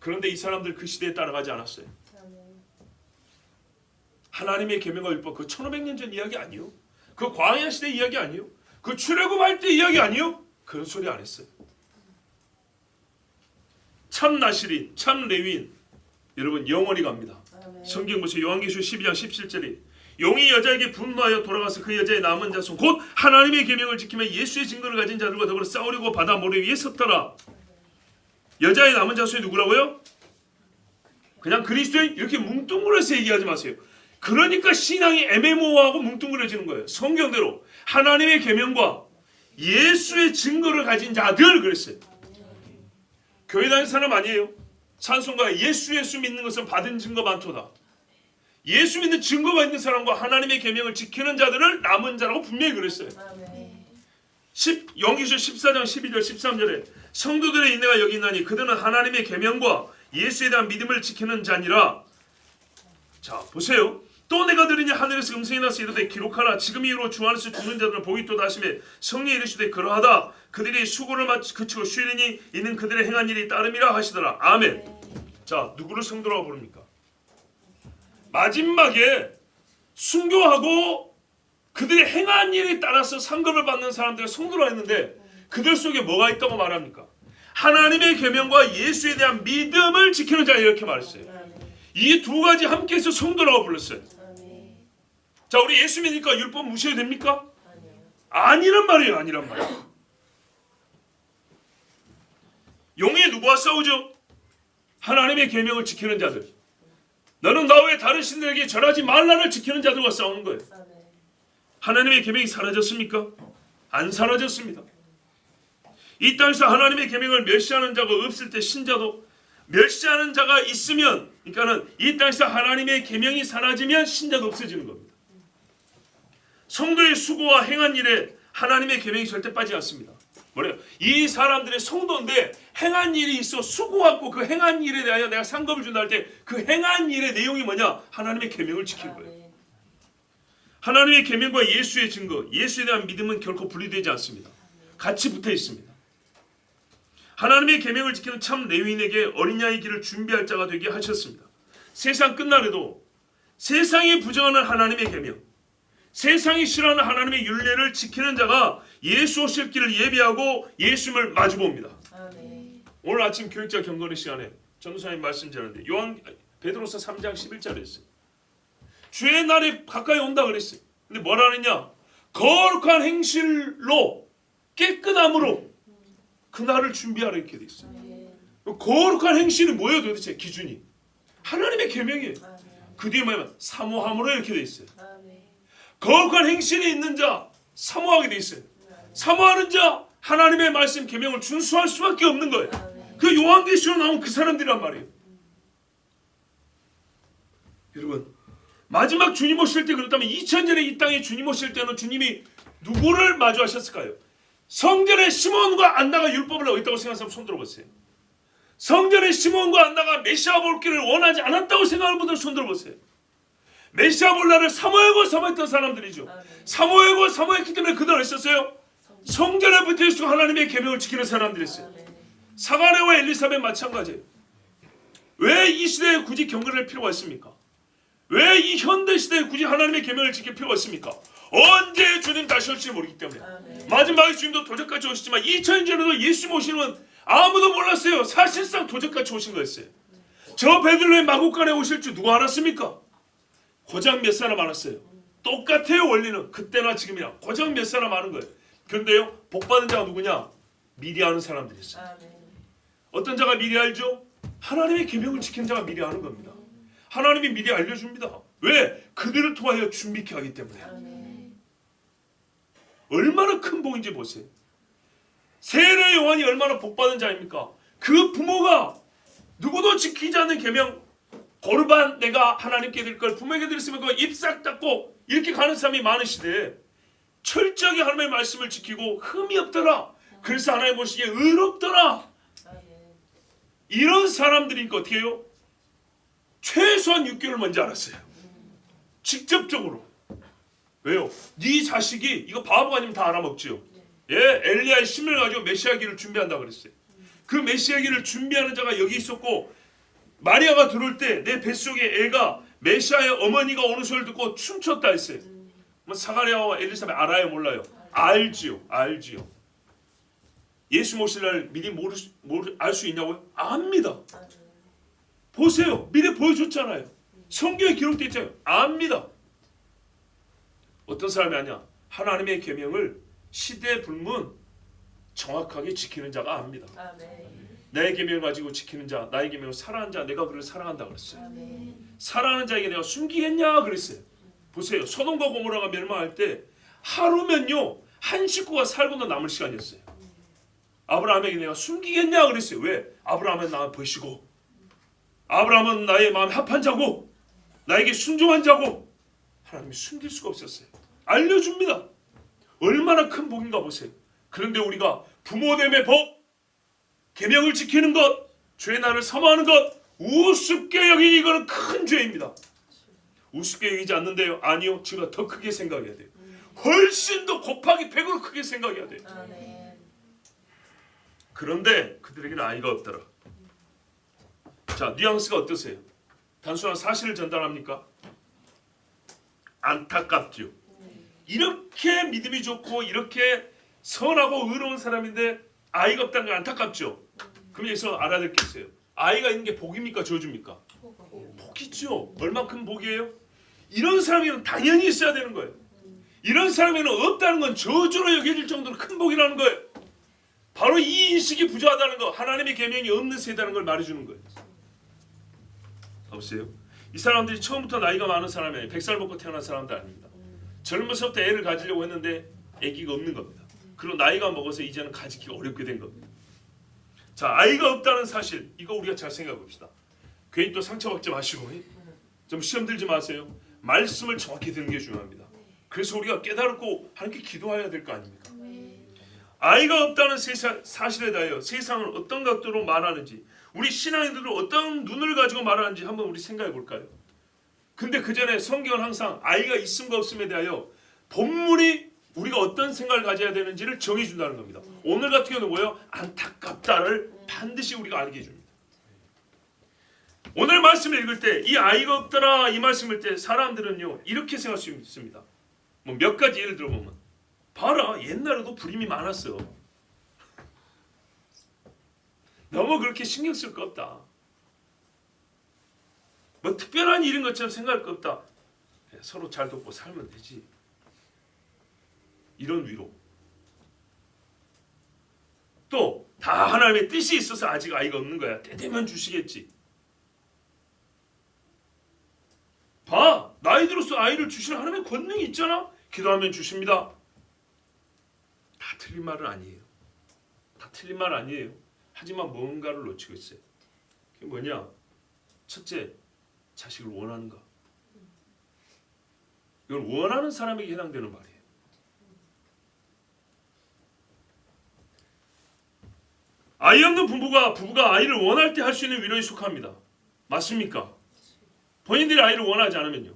그런데 이 사람들 그 시대에 따라가지 않았어요. 하나님의 계명과 율법 그 1500년 전 이야기 아니요. 그 광야 시대 이야기 아니요. 그 출애굽할 때 이야기 아니요. 그런 소리 안 했어요. 참 나시린, 참 레위인, 여러분 영원히 갑니다. 성경 보세요. 요한계시록 12장 17절에 용이 여자에게 분노하여 돌아가서 그 여자의 남은 자손 곧 하나님의 계명을 지키며 예수의 증거를 가진 자들과 더불어 싸우려고 바다 모래 위에 섰더라. 여자의 남은 자손이 누구라고요? 그냥 그리스도인 이렇게 뭉뚱그려서 얘기하지 마세요. 그러니까 신앙이 애매모호하고 뭉뚱그려지는 거예요. 성경대로 하나님의 계명과 예수의 증거를 가진 자들 그랬어요. 교회 다니는 사람 아니에요. 찬송가에 예수 믿는 것은 받은 증거 많도다. 예수 믿는 증거가 있는 사람과 하나님의 계명을 지키는 자들을 남은 자라고 분명히 그랬어요. 요한계시록 14장 12절 13절에 성도들의 인내가 여기 있나니 그들은 하나님의 계명과 예수에 대한 믿음을 지키는 자니라. 자 보세요. 또 내가 들으니 하늘에서 음성이 나서 이르되 기록하라. 지금 이후로 주 안에서 죽는 자들은 복이 또다 하시매 성령이 이르시되 그러하다. 그들이 수고를 그치고 쉬리니 이는 그들의 행한 일이 따름이라 하시더라. 아멘. 자 누구를 성도라고 부릅니까? 마지막에 순교하고 그들의 행한 일에 따라서 상급을 받는 사람들을 성도라고 했는데 그들 속에 뭐가 있다고 말합니까? 하나님의 계명과 예수에 대한 믿음을 지키는 자 이렇게 말했어요. 이 두 가지 함께해서 성도라고 불렀어요. 자 우리 예수 믿으니까 율법 무시해도 됩니까? 아니란 말이에요. 아니란 말이에요. 용이 누구와 싸우죠? 하나님의 계명을 지키는 자들. 너는 나 외에 다른 신들에게 절하지 말라를 지키는 자들과 싸우는 거예요. 하나님의 계명이 사라졌습니까? 안 사라졌습니다. 이 땅에서 하나님의 계명을 멸시하는 자가 없을 때 신자도 멸시하는 자가 있으면, 그러니까는 이 땅에서 하나님의 계명이 사라지면 신자도 없어지는 겁니다. 성도의 수고와 행한 일에 하나님의 계명이 절대 빠지지 않습니다. 뭐래요? 이 사람들의 성도인데 행한 일이 있어 수고하고 그 행한 일에 대하여 내가 상급을 준다 할 때 그 행한 일의 내용이 뭐냐? 하나님의 계명을 지키는 거예요. 하나님의 계명과 예수의 증거, 예수에 대한 믿음은 결코 분리되지 않습니다. 같이 붙어 있습니다. 하나님의 계명을 지키는 참 레위인에게 어린 양의 길을 준비할 자가 되게 하셨습니다. 세상 끝날에도 세상이 부정하는 하나님의 계명, 세상이 싫어하는 하나님의 율례를 지키는 자가 예수 오실 길을 예비하고 예수님을 마주봅니다. 오늘 아침 교육자 경건의 시간에 전도사님 말씀 전하는데 베드로서 3장 11절에 있어요. 주의 날이 가까이 온다 그랬어요. 근데 뭐라 하느냐? 거룩한 행실로 깨끗함으로 그 날을 준비하라 이렇게 돼 있어요. 거룩한 행실은 뭐예요 도대체? 기준이 하나님의 계명이에요. 그 뒤에 뭐냐면 사모함으로 이렇게 돼 있어요. 거룩한 행실이 있는 자 사모하게 돼 있어요. 사모하는 자 하나님의 말씀 계명을 준수할 수밖에 없는 거예요. 그 요한계시록 나온 그 사람들이란 말이에요. 여러분 마지막 주님 오실 때 그렇다면 2000년에 이 땅에 주님 오실 때는 주님이 누구를 마주하셨을까요? 성전에 시몬과 안나가 율법을 어겼다고 생각하는 사람 손 들어보세요. 성전에 시몬과 안나가 메시아 볼기를 원하지 않았다고 생각하는 분들 손 들어보세요. 메시아 볼 날을 사모했던 사람들이죠. 사모했기 때문에 그들은 있었어요. 성전에 붙어있고 하나님의 계명을 지키는 사람들이었어요. 사가랴와 엘리사벳 마찬가지예요. 왜 이 시대에 굳이 경건할 필요가 있습니까? 왜 이 현대 시대에 굳이 하나님의 계명을 지킬 필요가 있습니까? 언제 주님 다시 올지 모르기 때문에. 마지막에 주님도 도적같이 오시지만 2000년 전에도 예수 오시는 아무도 몰랐어요. 사실상 도적같이 오신 거였어요. 저 베들레헴 마구간에 오실 줄 누가 알았습니까? 고작 몇 사람 알았어요. 똑같아요. 원리는 그때나 지금이나 고작 몇 사람 아는 거예요. 그런데요, 복받은 자가 누구냐? 미리 아는 사람들이 있어요. 어떤 자가 미리 알죠? 하나님의 계명을 지키는 자가 미리 아는 겁니다. 하나님이 미리 알려줍니다. 왜? 그들을 통하여 준비케 하기 때문에. 얼마나 큰 복인지 보세요. 세례 요한이 얼마나 복받은 자입니까? 그 부모가 누구도 지키지 않는 계명, 고르반 내가 하나님께 드릴 걸 부모에게 드렸으면 그거 입싹 닦고 이렇게 가는 사람이 많은 시대에 철저하게 하나님의 말씀을 지키고 흠이 없더라. 그래서 하나님 보시기에 의롭더라. 이런 사람들이니까 어떻게 해요? 최소한 6개월 먼저 알았어요. 직접적으로. 왜요? 네 자식이 이거 바보가 아니면 다 알아먹지요. 예, 엘리야의 심을 가지고 메시아기를 준비한다 그랬어요. 그 메시아기를 준비하는 자가 여기 있었고 마리아가 들어올 때 내 뱃속에 애가 메시아의 어머니가 오는 소리를 듣고 춤췄다 했어요. 뭐 사가랴와 엘리사벳 알아요 몰라요? 알지요. 예수 모실 날 미리 알 수 있냐고요? 압니다. 보세요. 미리 보여줬잖아요. 성경에 기록되어 있잖아요. 압니다. 어떤 사람이 아니야. 하나님의 계명을 시대 불문 정확하게 지키는 자가 압니다. 나의 계명을 가지고 지키는 자, 나의 계명을 사랑하는 자, 내가 그를 사랑한다 그랬어요. 사랑하는 자에게 내가 숨기겠냐 그랬어요. 보세요. 소돔과 고모라가 멸망할 때 하루면요 한 식구가 살고도 남을 시간이었어요. 아브라함에게 내가 숨기겠냐 그랬어요. 왜? 아브라함은 나를 보시고 아브라함은 나의 마음에 합한 자고 나에게 순종한 자고 하나님이 숨길 수가 없었어요. 알려줍니다. 얼마나 큰 복인가 보세요. 그런데 우리가 부모됨의 복, 계명을 지키는 것, 죄의 날을 사모하는 것 우습게 여기니 이거는 큰 죄입니다. 우습게 여기지 않는데요. 아니요. 제가 더 크게 생각해야 돼요. 훨씬 더 곱하기 100으로 크게 생각해야 돼요. 그런데 그들에게는 아이가 없더라. 자, 뉘앙스가 어떠세요? 단순한 사실을 전달합니까? 안타깝죠. 이렇게 믿음이 좋고 이렇게 선하고 의로운 사람인데 아이가 없다는 게 안타깝죠. 그럼 여기서 알아야 될 게 있어요. 아이가 있는 게 복입니까? 저주입니까? 복이죠. 얼만큼 복이에요? 이런 사람에게는 당연히 있어야 되는 거예요. 이런 사람에게는 없다는 건 저주로 여겨질 정도로 큰 복이라는 거예요. 바로 이 인식이 부족하다는 거, 하나님의 계명이 없는 세대라는 걸 말해주는 거예요. 보세요. 이 사람들이 처음부터 나이가 많은 사람이 아니에요. 100살 먹고 태어난 사람도 아닙니다. 젊어서부터 애를 가지려고 했는데 아기가 없는 겁니다. 그리고 나이가 먹어서 이제는 가지기가 어렵게 된 겁니다. 자, 아이가 없다는 사실, 이거 우리가 잘 생각해 봅시다. 괜히 또 상처받지 마시고 좀 시험 들지 마세요. 말씀을 정확히 듣는 게 중요합니다. 그래서 우리가 깨달고 하나님께 기도해야 될 거 아닙니까? 아이가 없다는 사실에 대하여 세상을 어떤 각도로 말하는지, 우리 신앙인들은 어떤 눈을 가지고 말하는지 한번 우리 생각해 볼까요? 근데 그 전에 성경은 항상 아이가 있음과 없음에 대하여 본문이 우리가 어떤 생각을 가져야 되는지를 정해준다는 겁니다. 오늘 같은 경우는 뭐예요? 안타깝다를 반드시 우리가 알게 해줍니다. 오늘 말씀을 읽을 때 이 아이가 없더라 이 말씀을 읽을 때 사람들은요 이렇게 생각할 수 있습니다. 뭐 몇 가지 예를 들어보면 봐라 옛날에도 불임이 많았어. 너무 그렇게 신경 쓸 거 없다. 뭐 특별한 일인 것처럼 생각할 거 없다. 서로 잘 돕고 살면 되지. 이런 위로. 또 다 하나님의 뜻이 있어서 아직 아이가 없는 거야. 때 되면 주시겠지. 봐, 나이 들어서 아이를 주시는 하나님의 권능이 있잖아. 기도하면 주십니다. 다 틀린 말은 아니에요. 다 틀린 말 아니에요. 하지만 뭔가를 놓치고 있어요. 그게 뭐냐? 첫째, 자식을 원하는가? 이건 원하는 사람에게 해당되는 말이에요. 아이 없는 부부가 아이를 원할 때 할 수 있는 위로에 속합니다. 맞습니까? 본인들이 아이를 원하지 않으면요,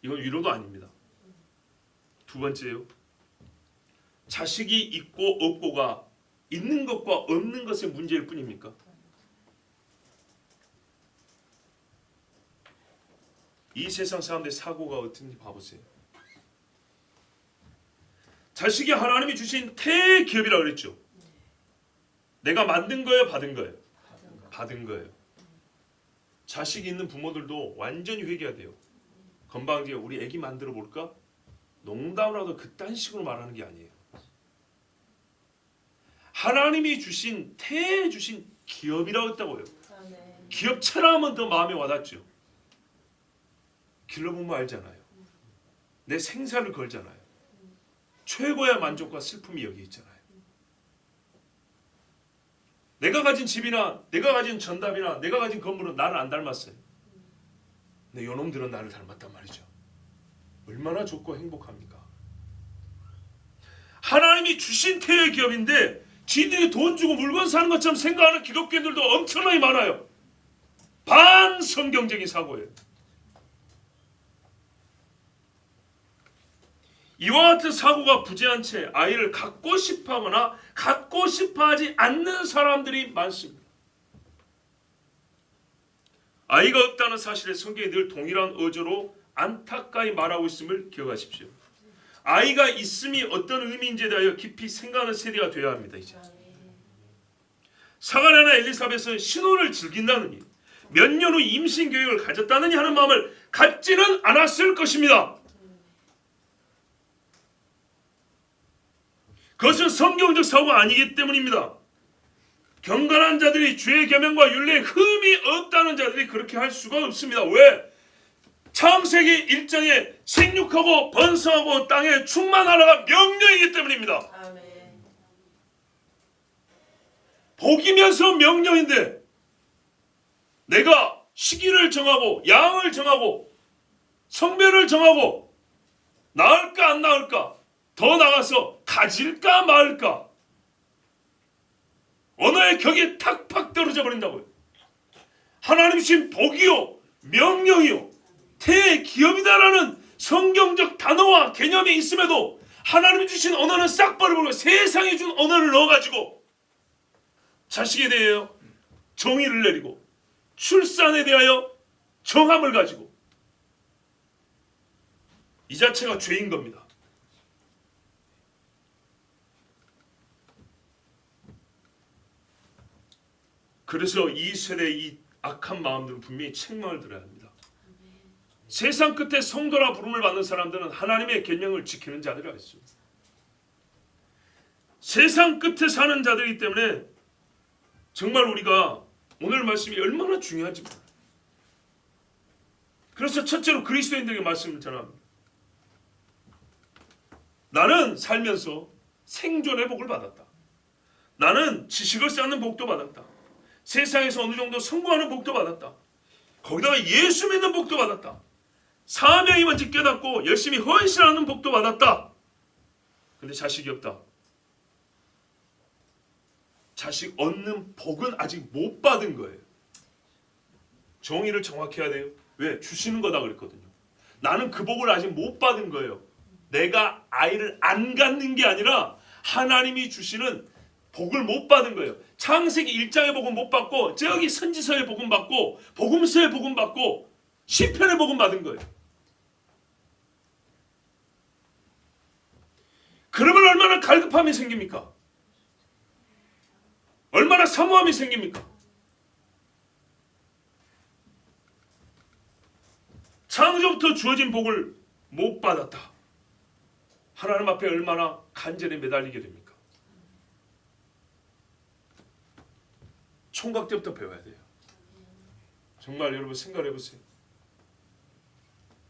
이건 위로도 아닙니다. 두 번째요, 자식이 있고 없고가 있는 것과 없는 것의 문제일 뿐입니까? 이 세상 사람들의 사고가 어떤지 봐보세요. 자식이 하나님이 주신 태기업이라고 그랬죠. 내가 만든 거예요, 받은 거예요? 받은 거예요. 자식이 있는 부모들도 완전히 회개해야. 건방지게 우리 애기 만들어 볼까? 농담으로도 그딴 식으로 말하는 게 아니에요. 하나님이 주신 주신 기업이라고 했다고요. 기업처럼 하면 더 마음에 와닿죠. 길러보면 알잖아요. 내 생사를 걸잖아요. 최고의 만족과 슬픔이 여기 있잖아요. 내가 가진 집이나 내가 가진 전답이나 내가 가진 건물은 나를 안 닮았어요. 근데 요놈들은 나를 닮았단 말이죠. 얼마나 좋고 행복합니까? 하나님이 주신 태의 기업인데 지들이 돈 주고 물건 사는 것처럼 생각하는 기독교인들도 엄청나게 많아요. 반성경적인 사고예요. 이와 같은 사고가 부재한 채 아이를 갖고 싶어하거나 갖고 싶어하지 않는 사람들이 많습니다. 아이가 없다는 사실에 성경이 늘 동일한 어조로 안타까이 말하고 있음을 기억하십시오. 아이가 있음이 어떤 의미인지에 대하여 깊이 생각하는 세대가 되어야 합니다. 이제 사가랴나 엘리사벳은 신혼을 즐긴다느니 몇 년 후 임신 계획을 가졌다느니 하는 마음을 갖지는 않았을 것입니다. 그것은 성경적 사고가 아니기 때문입니다. 경건한 자들이 주의 계명과 율례에 흠이 없다는 자들이 그렇게 할 수가 없습니다. 왜? 창세기 1장에 생육하고 번성하고 땅에 충만하라가 명령이기 때문입니다. 아멘. 복이면서 명령인데 내가 시기를 정하고 양을 정하고 성별을 정하고 낳을까 안 낳을까, 더 나가서 가질까 말까, 언어의 격이 탁팍 떨어져 버린다고요. 하나님 주신 복이요 명령이요 태기업이다라는 성경적 단어와 개념이 있음에도 하나님이 주신 언어는 싹 버려버리고 세상이 준 언어를 넣어가지고 자식에 대하여 정의를 내리고 출산에 대하여 정함을 가지고, 이 자체가 죄인 겁니다. 그래서 이 세대의 이 악한 마음들은 분명히 책망을 들어야 합니다. 세상 끝에 성도라 부름을 받는 사람들은 하나님의 계명을 지키는 자들이라 했습니다. 세상 끝에 사는 자들이기 때문에 정말 우리가 오늘 말씀이 얼마나 중요한지 몰라요. 그래서 첫째로 그리스도인들에게 말씀을 전합니다. 나는 살면서 생존의 복을 받았다. 나는 지식을 쌓는 복도 받았다. 세상에서 어느 정도 성공하는 복도 받았다. 거기다가 예수 믿는 복도 받았다. 사명이 뭔지 깨닫고 열심히 헌신하는 복도 받았다. 근데 자식이 없다. 자식 얻는 복은 아직 못 받은 거예요. 정의를 정확히 해야 돼요. 왜? 주시는 거다 그랬거든요. 나는 그 복을 아직 못 받은 거예요. 내가 아이를 안 갖는 게 아니라 하나님이 주시는 복을 못 받은 거예요. 창세기 1장의 복은 못 받고 저기 선지서의 복은 받고 복음서의 복은 받고 시편의 복은 받은 거예요. 그러면 얼마나 갈급함이 생깁니까? 얼마나 사모함이 생깁니까? 창조부터 주어진 복을 못 받았다. 하나님 앞에 얼마나 간절히 매달리게 됩니까? 총각 때부터 배워야 돼요. 정말 여러분 생각해 보세요.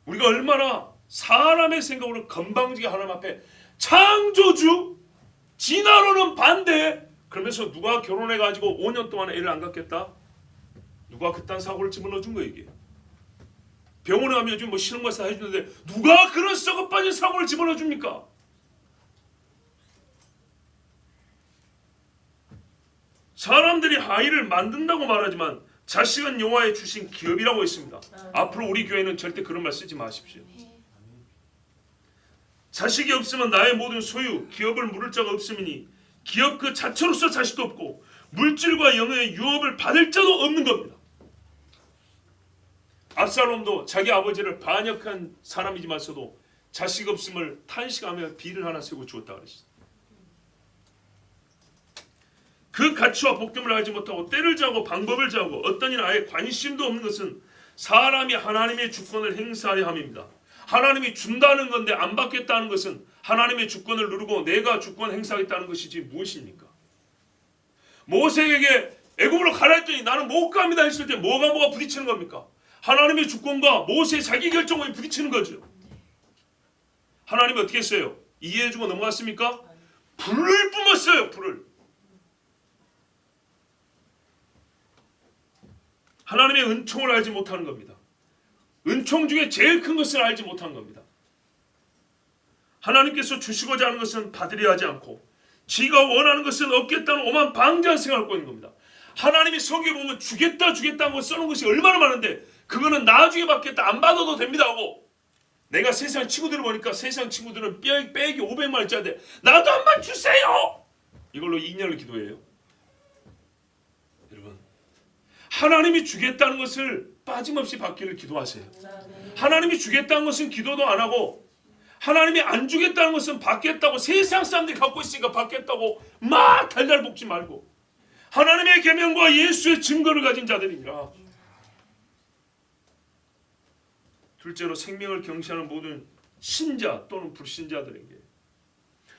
우리가 얼마나 사람의 생각으로 건방지게 하나님 앞에 창조주, 진화론은 반대, 그러면서 누가 결혼해가지고 5년 동안 애를 안 갖겠다? 누가 그딴 사고를 집어넣어준 거예요 이게. 병원에 가면 요즘 뭐 실험검사 해주는데 누가 그런 썩어 빠진 사고를 집어넣어줍니까? 사람들이 아이를 만든다고 말하지만 자식은 여호와의 주신 기업이라고 했습니다. 앞으로 우리 교회는 절대 그런 말 쓰지 마십시오. 자식이 없으면 나의 모든 소유, 기업을 물을 자가 없음이니 기업 그 자체로서 자식도 없고 물질과 영의 유업을 받을 자도 없는 겁니다. 압살롬도 자기 아버지를 반역한 사람이지만서도 자식 없음을 탄식하며 비를 하나 세고 죽었다 그랬어요. 그 가치와 복됨을 알지 못하고 때를 자고 방법을 자고 어떤 일 아예 관심도 없는 것은 사람이 하나님의 주권을 행사하려 함입니다. 하나님이 준다는 건데 안 받겠다는 것은 하나님의 주권을 누르고 내가 주권 행사하겠다는 것이지 무엇입니까? 모세에게 애굽으로 가라 했더니 나는 못 갑니다 했을 때 뭐가 부딪히는 겁니까? 하나님의 주권과 모세의 자기 결정에 부딪히는 거죠. 하나님이 어떻게 했어요? 이해해주고 넘어갔습니까? 불을 뿜었어요. 불을. 하나님의 은총을 알지 못하는 겁니다. 은총 중에 제일 큰 것을 알지 못한 겁니다. 하나님께서 주시고자 하는 것은 받으려 하지 않고 지가 원하는 것은 얻겠다는 오만 방자한 생각을 갖고 있는 겁니다. 하나님이 성경에 보면 주겠다는 거 써놓은 것이 얼마나 많은데 그거는 나중에 받겠다 안 받아도 됩니다 하고 내가 세상 친구들을 보니까 세상 친구들은 빼기 500만 원짜리인데 나도 한번 주세요. 이걸로 2년을 기도해요. 여러분 하나님이 주겠다는 것을 빠짐없이 받기를 기도하세요. 하나님이 주겠다는 것은 기도도 안 하고 하나님이 안 주겠다는 것은 받겠다고 세상 사람들이 갖고 있으니까 받겠다고 막 달달 볶지 말고 하나님의 계명과 예수의 증거를 가진 자들이니라. 둘째로 생명을 경시하는 모든 신자 또는 불신자들에게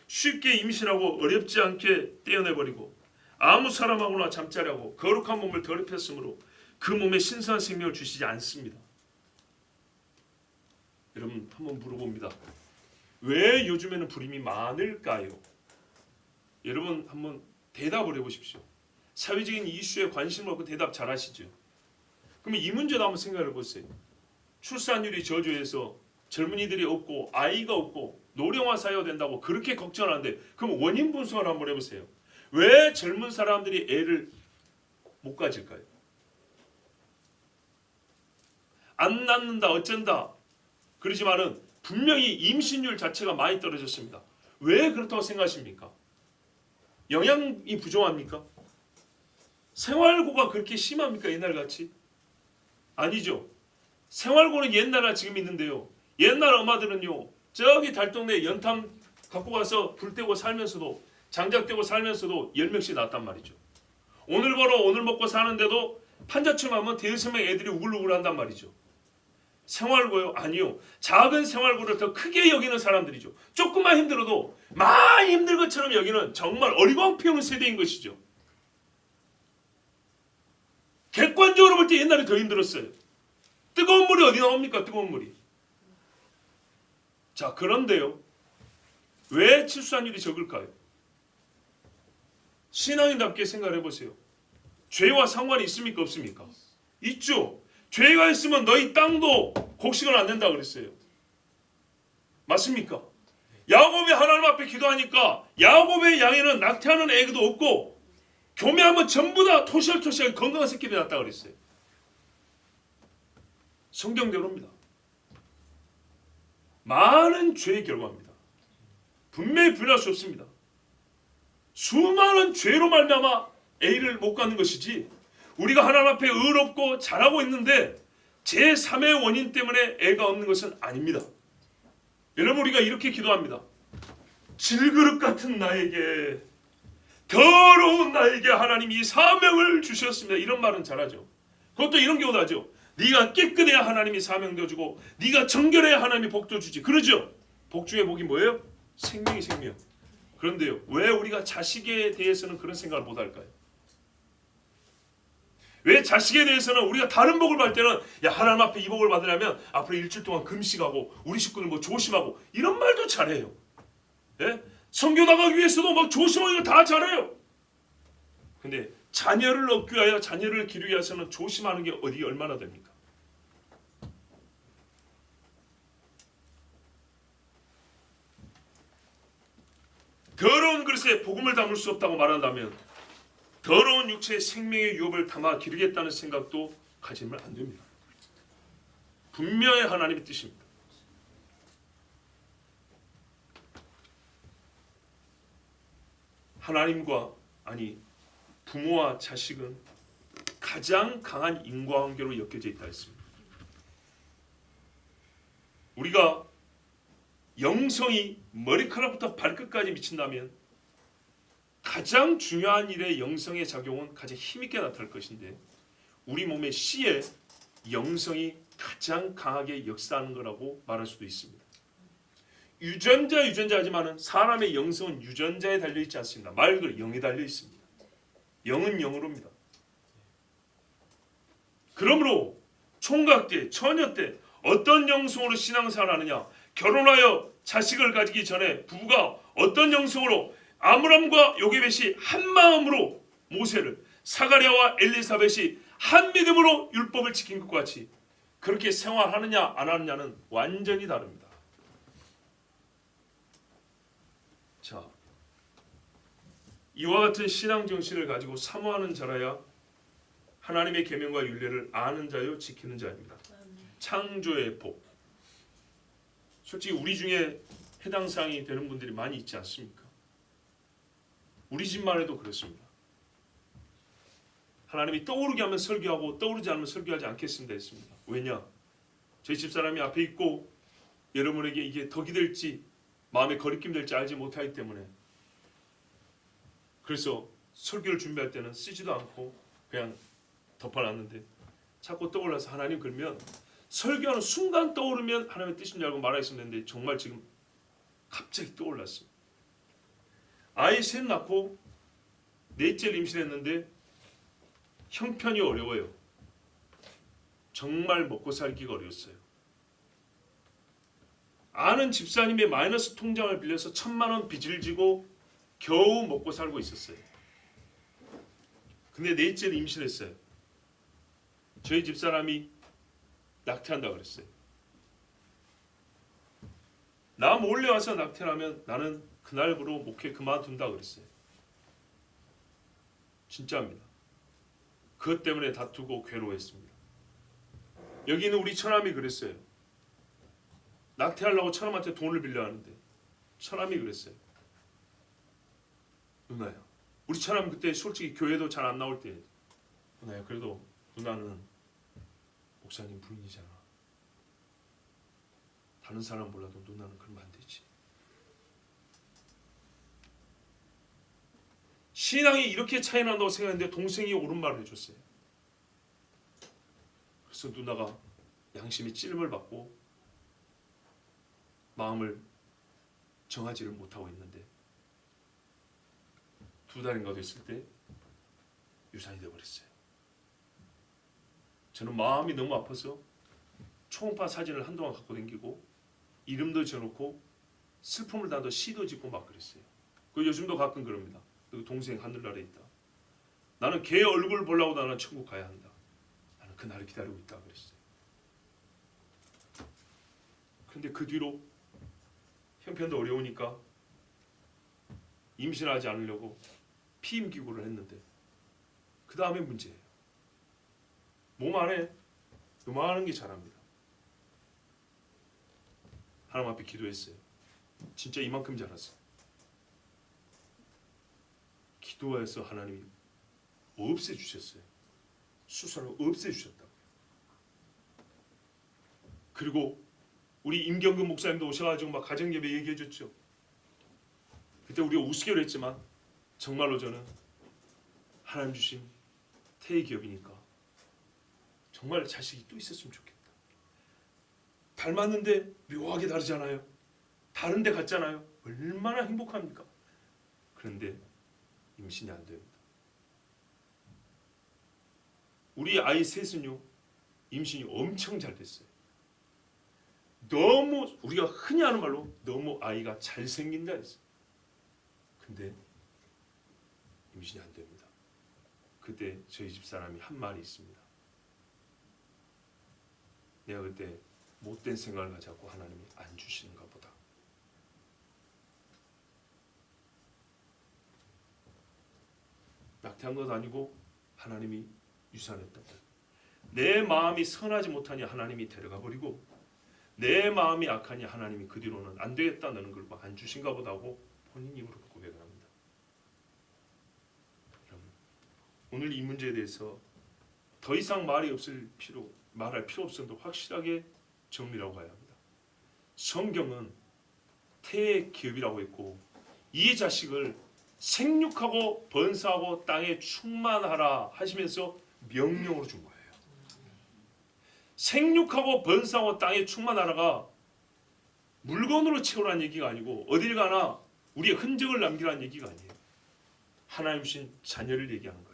쉽게 임신하고 어렵지 않게 떼어내버리고 아무 사람하고나 잠자리하고 거룩한 몸을 더럽혔으므로 그 몸에 신선한 생명을 주시지 않습니다. 여러분 한번 물어봅니다. 왜 요즘에는 불임이 많을까요? 여러분 한번 대답을 해보십시오. 사회적인 이슈에 관심을 갖고 대답 잘 하시죠. 그러면 이 문제도 한번 생각을 해보세요. 출산율이 저조해서 젊은이들이 없고 아이가 없고 노령화 사회가 된다고 그렇게 걱정하는데 그럼 원인 분석을 한번 해보세요. 왜 젊은 사람들이 애를 못 가질까요? 안 낳는다 어쩐다 그러지만은 분명히 임신율 자체가 많이 떨어졌습니다. 왜 그렇다고 생각하십니까? 영양이 부족합니까? 생활고가 그렇게 심합니까? 옛날같이? 아니죠. 생활고는 옛날이나 지금 있는데요. 옛날 엄마들은요. 저기 달동네 연탄 갖고 가서 불 떼고 살면서도 장작떼고 살면서도 10명씩 낳았단 말이죠. 오늘 벌어 오늘 먹고 사는데도 판자춤 하면 대여섯 명 애들이 우글우글 한단 말이죠. 생활고요? 아니요. 작은 생활고를 더 크게 여기는 사람들이죠. 조금만 힘들어도 많이 힘들 것처럼 여기는 정말 어리광 피우는 세대인 것이죠. 객관적으로 볼 때 옛날에 더 힘들었어요. 뜨거운 물이 어디 나옵니까? 뜨거운 물이. 자, 그런데요. 왜 출산율이 적을까요? 신앙인답게 생각을 해보세요. 죄와 상관이 있습니까? 없습니까? 있죠. 죄가 있으면 너희 땅도 곡식은 안 된다 그랬어요. 맞습니까? 야곱이 하나님 앞에 기도하니까 야곱의 양에는 낙태하는 애기도 없고 교매하면 전부 다 토실토실 건강한 새끼들이 낳았다 그랬어요. 성경대로입니다. 많은 죄의 결과입니다. 분명히 부인할 수 없습니다. 수많은 죄로 말미암아 애를 못 갖는 것이지 우리가 하나님 앞에 의롭고 잘하고 있는데 제3의 원인 때문에 애가 없는 것은 아닙니다. 여러분 우리가 이렇게 기도합니다. 질그릇 같은 나에게 더러운 나에게 하나님이 사명을 주셨습니다. 이런 말은 잘하죠. 그것도 이런 경우도 하죠. 네가 깨끗해야 하나님이 사명도 주고 네가 정결해야 하나님이 복도 주지. 그러죠. 복 중에 복이 뭐예요? 생명이 생명. 그런데요. 왜 우리가 자식에 대해서는 그런 생각을 못할까요? 왜 자식에 대해서는 우리가 다른 복을 받을 때는 야 하나님 앞에 이 복을 받으려면 앞으로 일주일 동안 금식하고 우리 식구들 뭐 조심하고 이런 말도 잘해요. 예? 선교 나가기 위해서도 막 조심하고 이거 다 잘해요. 근데 자녀를 얻기 위하여 자녀를 기르기 위해서는 조심하는 게 어디 얼마나 됩니까? 더러운 그릇에 복음을 담을 수 없다고 말한다면 더러운 육체의 생명의 유업을 담아 기르겠다는 생각도 가지면 안 됩니다. 분명히 하나님의 뜻입니다. 하나님과 부모와 자식은 가장 강한 인과관계로 엮여져 있다 했습니다. 우리가 영성이 머리카락부터 발끝까지 미친다면 가장 중요한 일의 영성의 작용은 가장 힘있게 나타날 것인데 우리 몸의 씨에 영성이 가장 강하게 역사하는 거라고 말할 수도 있습니다. 유전자지만은 사람의 영성은 유전자에 달려있지 않습니다. 말 그대로 영에 달려있습니다. 영은 영으로입니다. 그러므로 총각 때, 처녀 때 어떤 영성으로 신앙생활을 하느냐, 결혼하여 자식을 가지기 전에 부부가 어떤 영성으로 아므람과 요게벳이 한 마음으로 모세를, 사가랴와 엘리사벳이 한 믿음으로 율법을 지킨 것과 같이 그렇게 생활하느냐 안 하느냐는 완전히 다릅니다. 자, 이와 같은 신앙 정신을 가지고 사모하는 자라야 하나님의 계명과 율례를 아는 자요 지키는 자입니다. 창조의 복. 솔직히 우리 중에 해당 사항이 되는 분들이 많이 있지 않습니까? 우리 집만 해도 그렇습니다. 하나님이 떠오르게 하면 설교하고 떠오르지 않으면 설교하지 않겠습니다 했습니다. 왜냐? 저희 집사람이 앞에 있고 여러분에게 이게 덕이 될지 마음에 거리낌 될지 알지 못하기 때문에, 그래서 설교를 준비할 때는 쓰지도 않고 그냥 덮어놨는데 자꾸 떠올라서 하나님 그러면 설교하는 순간 떠오르면 하나님의 뜻인 줄 알고 말하겠었는데 정말 지금 갑자기 떠올랐습니다. 아이 셋 낳고 넷째를 임신했는데 형편이 어려워요. 정말 먹고 살기가 어려웠어요. 아는 집사님의 마이너스 통장을 빌려서 1,000만 원 빚을 지고 겨우 먹고 살고 있었어요. 근데 넷째를 임신했어요. 저희 집사람이 낙태한다고 그랬어요. 나 몰래 와서 낙태하면 나는 그날부로 목회 그만둔다고 그랬어요. 진짜입니다. 그것 때문에 다투고 괴로워했습니다. 여기는 우리 처남이 그랬어요. 낙태하려고 처남한테 돈을 빌려 하는데 처남이 그랬어요. 누나야, 우리 처남 그때 솔직히 교회도 잘 안 나올 때, 누나야 그래도 누나는 목사님 부인이잖아. 다른 사람 몰라도 누나는 그러면 안 되지. 신앙이 이렇게 차이 난다고 생각했는데 동생이 옳은 말을 해줬어요. 그래서 누나가 양심이 찔림을 받고 마음을 정하지를 못하고 있는데 2달인가 됐을 때 유산이 되어버렸어요. 저는 마음이 너무 아파서 초음파 사진을 한동안 갖고 다니고 이름도 지어놓고 슬픔을 담아서 시도 짓고 막 그랬어요. 그 요즘도 가끔 그럽니다. 그 동생 하늘나라에 있다. 나는 걔 얼굴 보려고 나는 천국 가야 한다. 나는 그 날을 기다리고 있다 그랬어요. 그런데 그 뒤로 형편도 어려우니까 임신하지 않으려고 피임기구를 했는데 그 다음에 문제예요. 몸 안에 요만한 게 자랍니다. 하나님 앞에 기도했어요. 진짜 이만큼 자랐어요. 기도해서 하나님이 없애주셨어요. 수술을 없애주셨다고요. 그리고 우리 임경근 목사님도 오셔가지고 막 가정예배 얘기해줬죠. 그때 우리가 우스개로 했지만 정말로 저는 하나님 주신 태의 기업이니까 정말 자식이 또 있었으면 좋겠다. 닮았는데 묘하게 다르잖아요. 다른데 같잖아요. 얼마나 행복합니까? 그런데 임신이 안 됩니다. 우리 아이 셋은요 임신이 엄청 잘 됐어요. 너무 우리가 흔히 하는 말로 너무 아이가 잘생긴다 했어요. 근데 임신이 안 됩니다. 그때 저희 집사람이 한 말이 있습니다. 내가 그때 못된 생각을 가지고 하나님이 안 주시는가 보다. 낙태한 것 아니고 하나님이 유산했다. 내 마음이 선하지 못하니 하나님이 데려가 버리고 내 마음이 악하니 하나님이 그 뒤로는 안 되겠다, 너는 걸 안 주신가 보다 하고 본인 입으로 고백을 합니다. 오늘 이 문제에 대해서 더 이상 말할 필요 없어도 확실하게 정리라고 해야 합니다. 성경은 태의 기업이라고 했고 이 자식을 생육하고 번성하고 땅에 충만하라 하시면서 명령으로 준 거예요. 생육하고 번성하고 땅에 충만하라가 물건으로 채우라는 얘기가 아니고 어딜 가나 우리의 흔적을 남기라는 얘기가 아니에요. 하나님 주신 자녀를 얘기하는 거예요.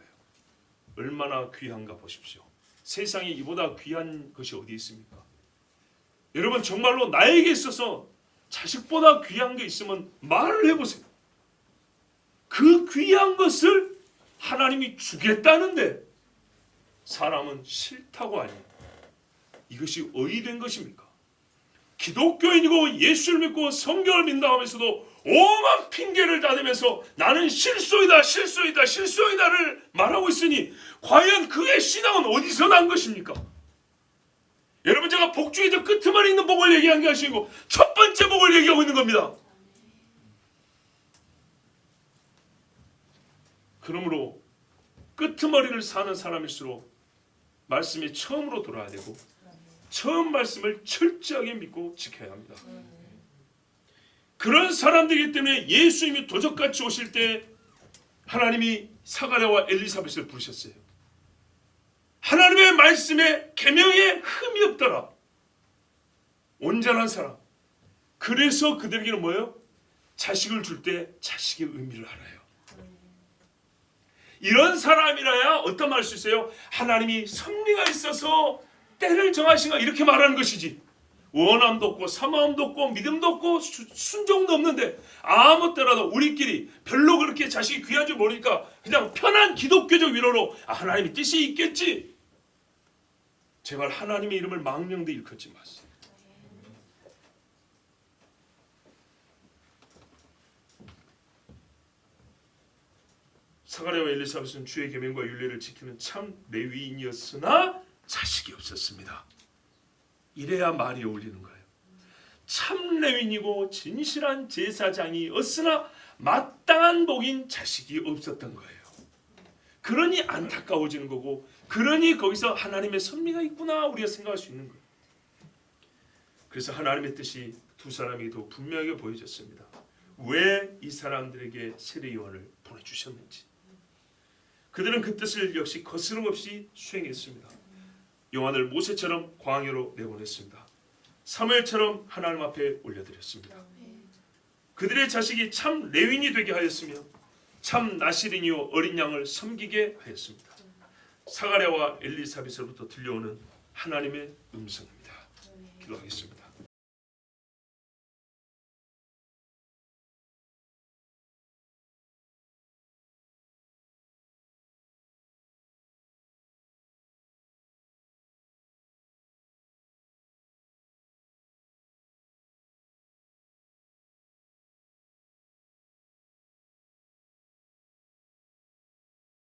얼마나 귀한가 보십시오. 세상에 이보다 귀한 것이 어디 있습니까? 여러분 정말로 나에게 있어서 자식보다 귀한 게 있으면 말을 해보세요. 그 귀한 것을 하나님이 주겠다는데 사람은 싫다고 하니 이것이 어디 된 것입니까? 기독교인이고 예수를 믿고 성경을 믿는다 하면서도 오만 핑계를 다대면서 나는 실소이다를 말하고 있으니 과연 그의 신앙은 어디서 난 것입니까? 여러분 제가 복중에서 끄트머리 있는 복을 얘기한 게 아니고 첫 번째 복을 얘기하고 있는 겁니다. 그러므로 끄트머리를 사는 사람일수록 말씀이 처음으로 돌아야 되고 처음 말씀을 철저하게 믿고 지켜야 합니다. 그런 사람들이기 때문에 예수님이 도적같이 오실 때 하나님이 사가랴와 엘리사벳을 부르셨어요. 하나님의 말씀에 계명에 흠이 없더라. 온전한 사람. 그래서 그들에게는 뭐예요? 자식을 줄 때 자식의 의미를 알아요. 이런 사람이라야 어떤 말 할 수 있어요? 하나님이 섭리가 있어서 때를 정하신가 이렇게 말하는 것이지. 원함도 없고 사모함도 없고 믿음도 없고 순종도 없는데 아무 때라도 우리끼리 별로 그렇게 자식이 귀한 줄 모르니까 그냥 편한 기독교적 위로로 하나님의 뜻이 있겠지. 제발 하나님의 이름을 망령되 일컫지 마세요. 사가랴와 엘리사벳은 주의 계명과 율례를 지키는 참 레위인이었으나 자식이 없었습니다. 이래야 말이 어울리는 거예요. 참 레위인이고 진실한 제사장이었으나 마땅한 복인 자식이 없었던 거예요. 그러니 안타까워지는 거고 그러니 거기서 하나님의 섭리가 있구나 우리가 생각할 수 있는 거예요. 그래서 하나님의 뜻이 두 사람에게 더 분명하게 보여졌습니다. 왜 이 사람들에게 세례요한을 보내주셨는지. 그들은 그 뜻을 역시 거스름없이 수행했습니다. 요한을 모세처럼 광야로 내보냈습니다. 사무엘처럼 하나님 앞에 올려드렸습니다. 그들의 자식이 참 레위인이 되게 하였으며 참 나실인이요 어린 양을 섬기게 하였습니다. 사가랴와 엘리사벳으로부터 들려오는 하나님의 음성입니다. 기도하겠습니다.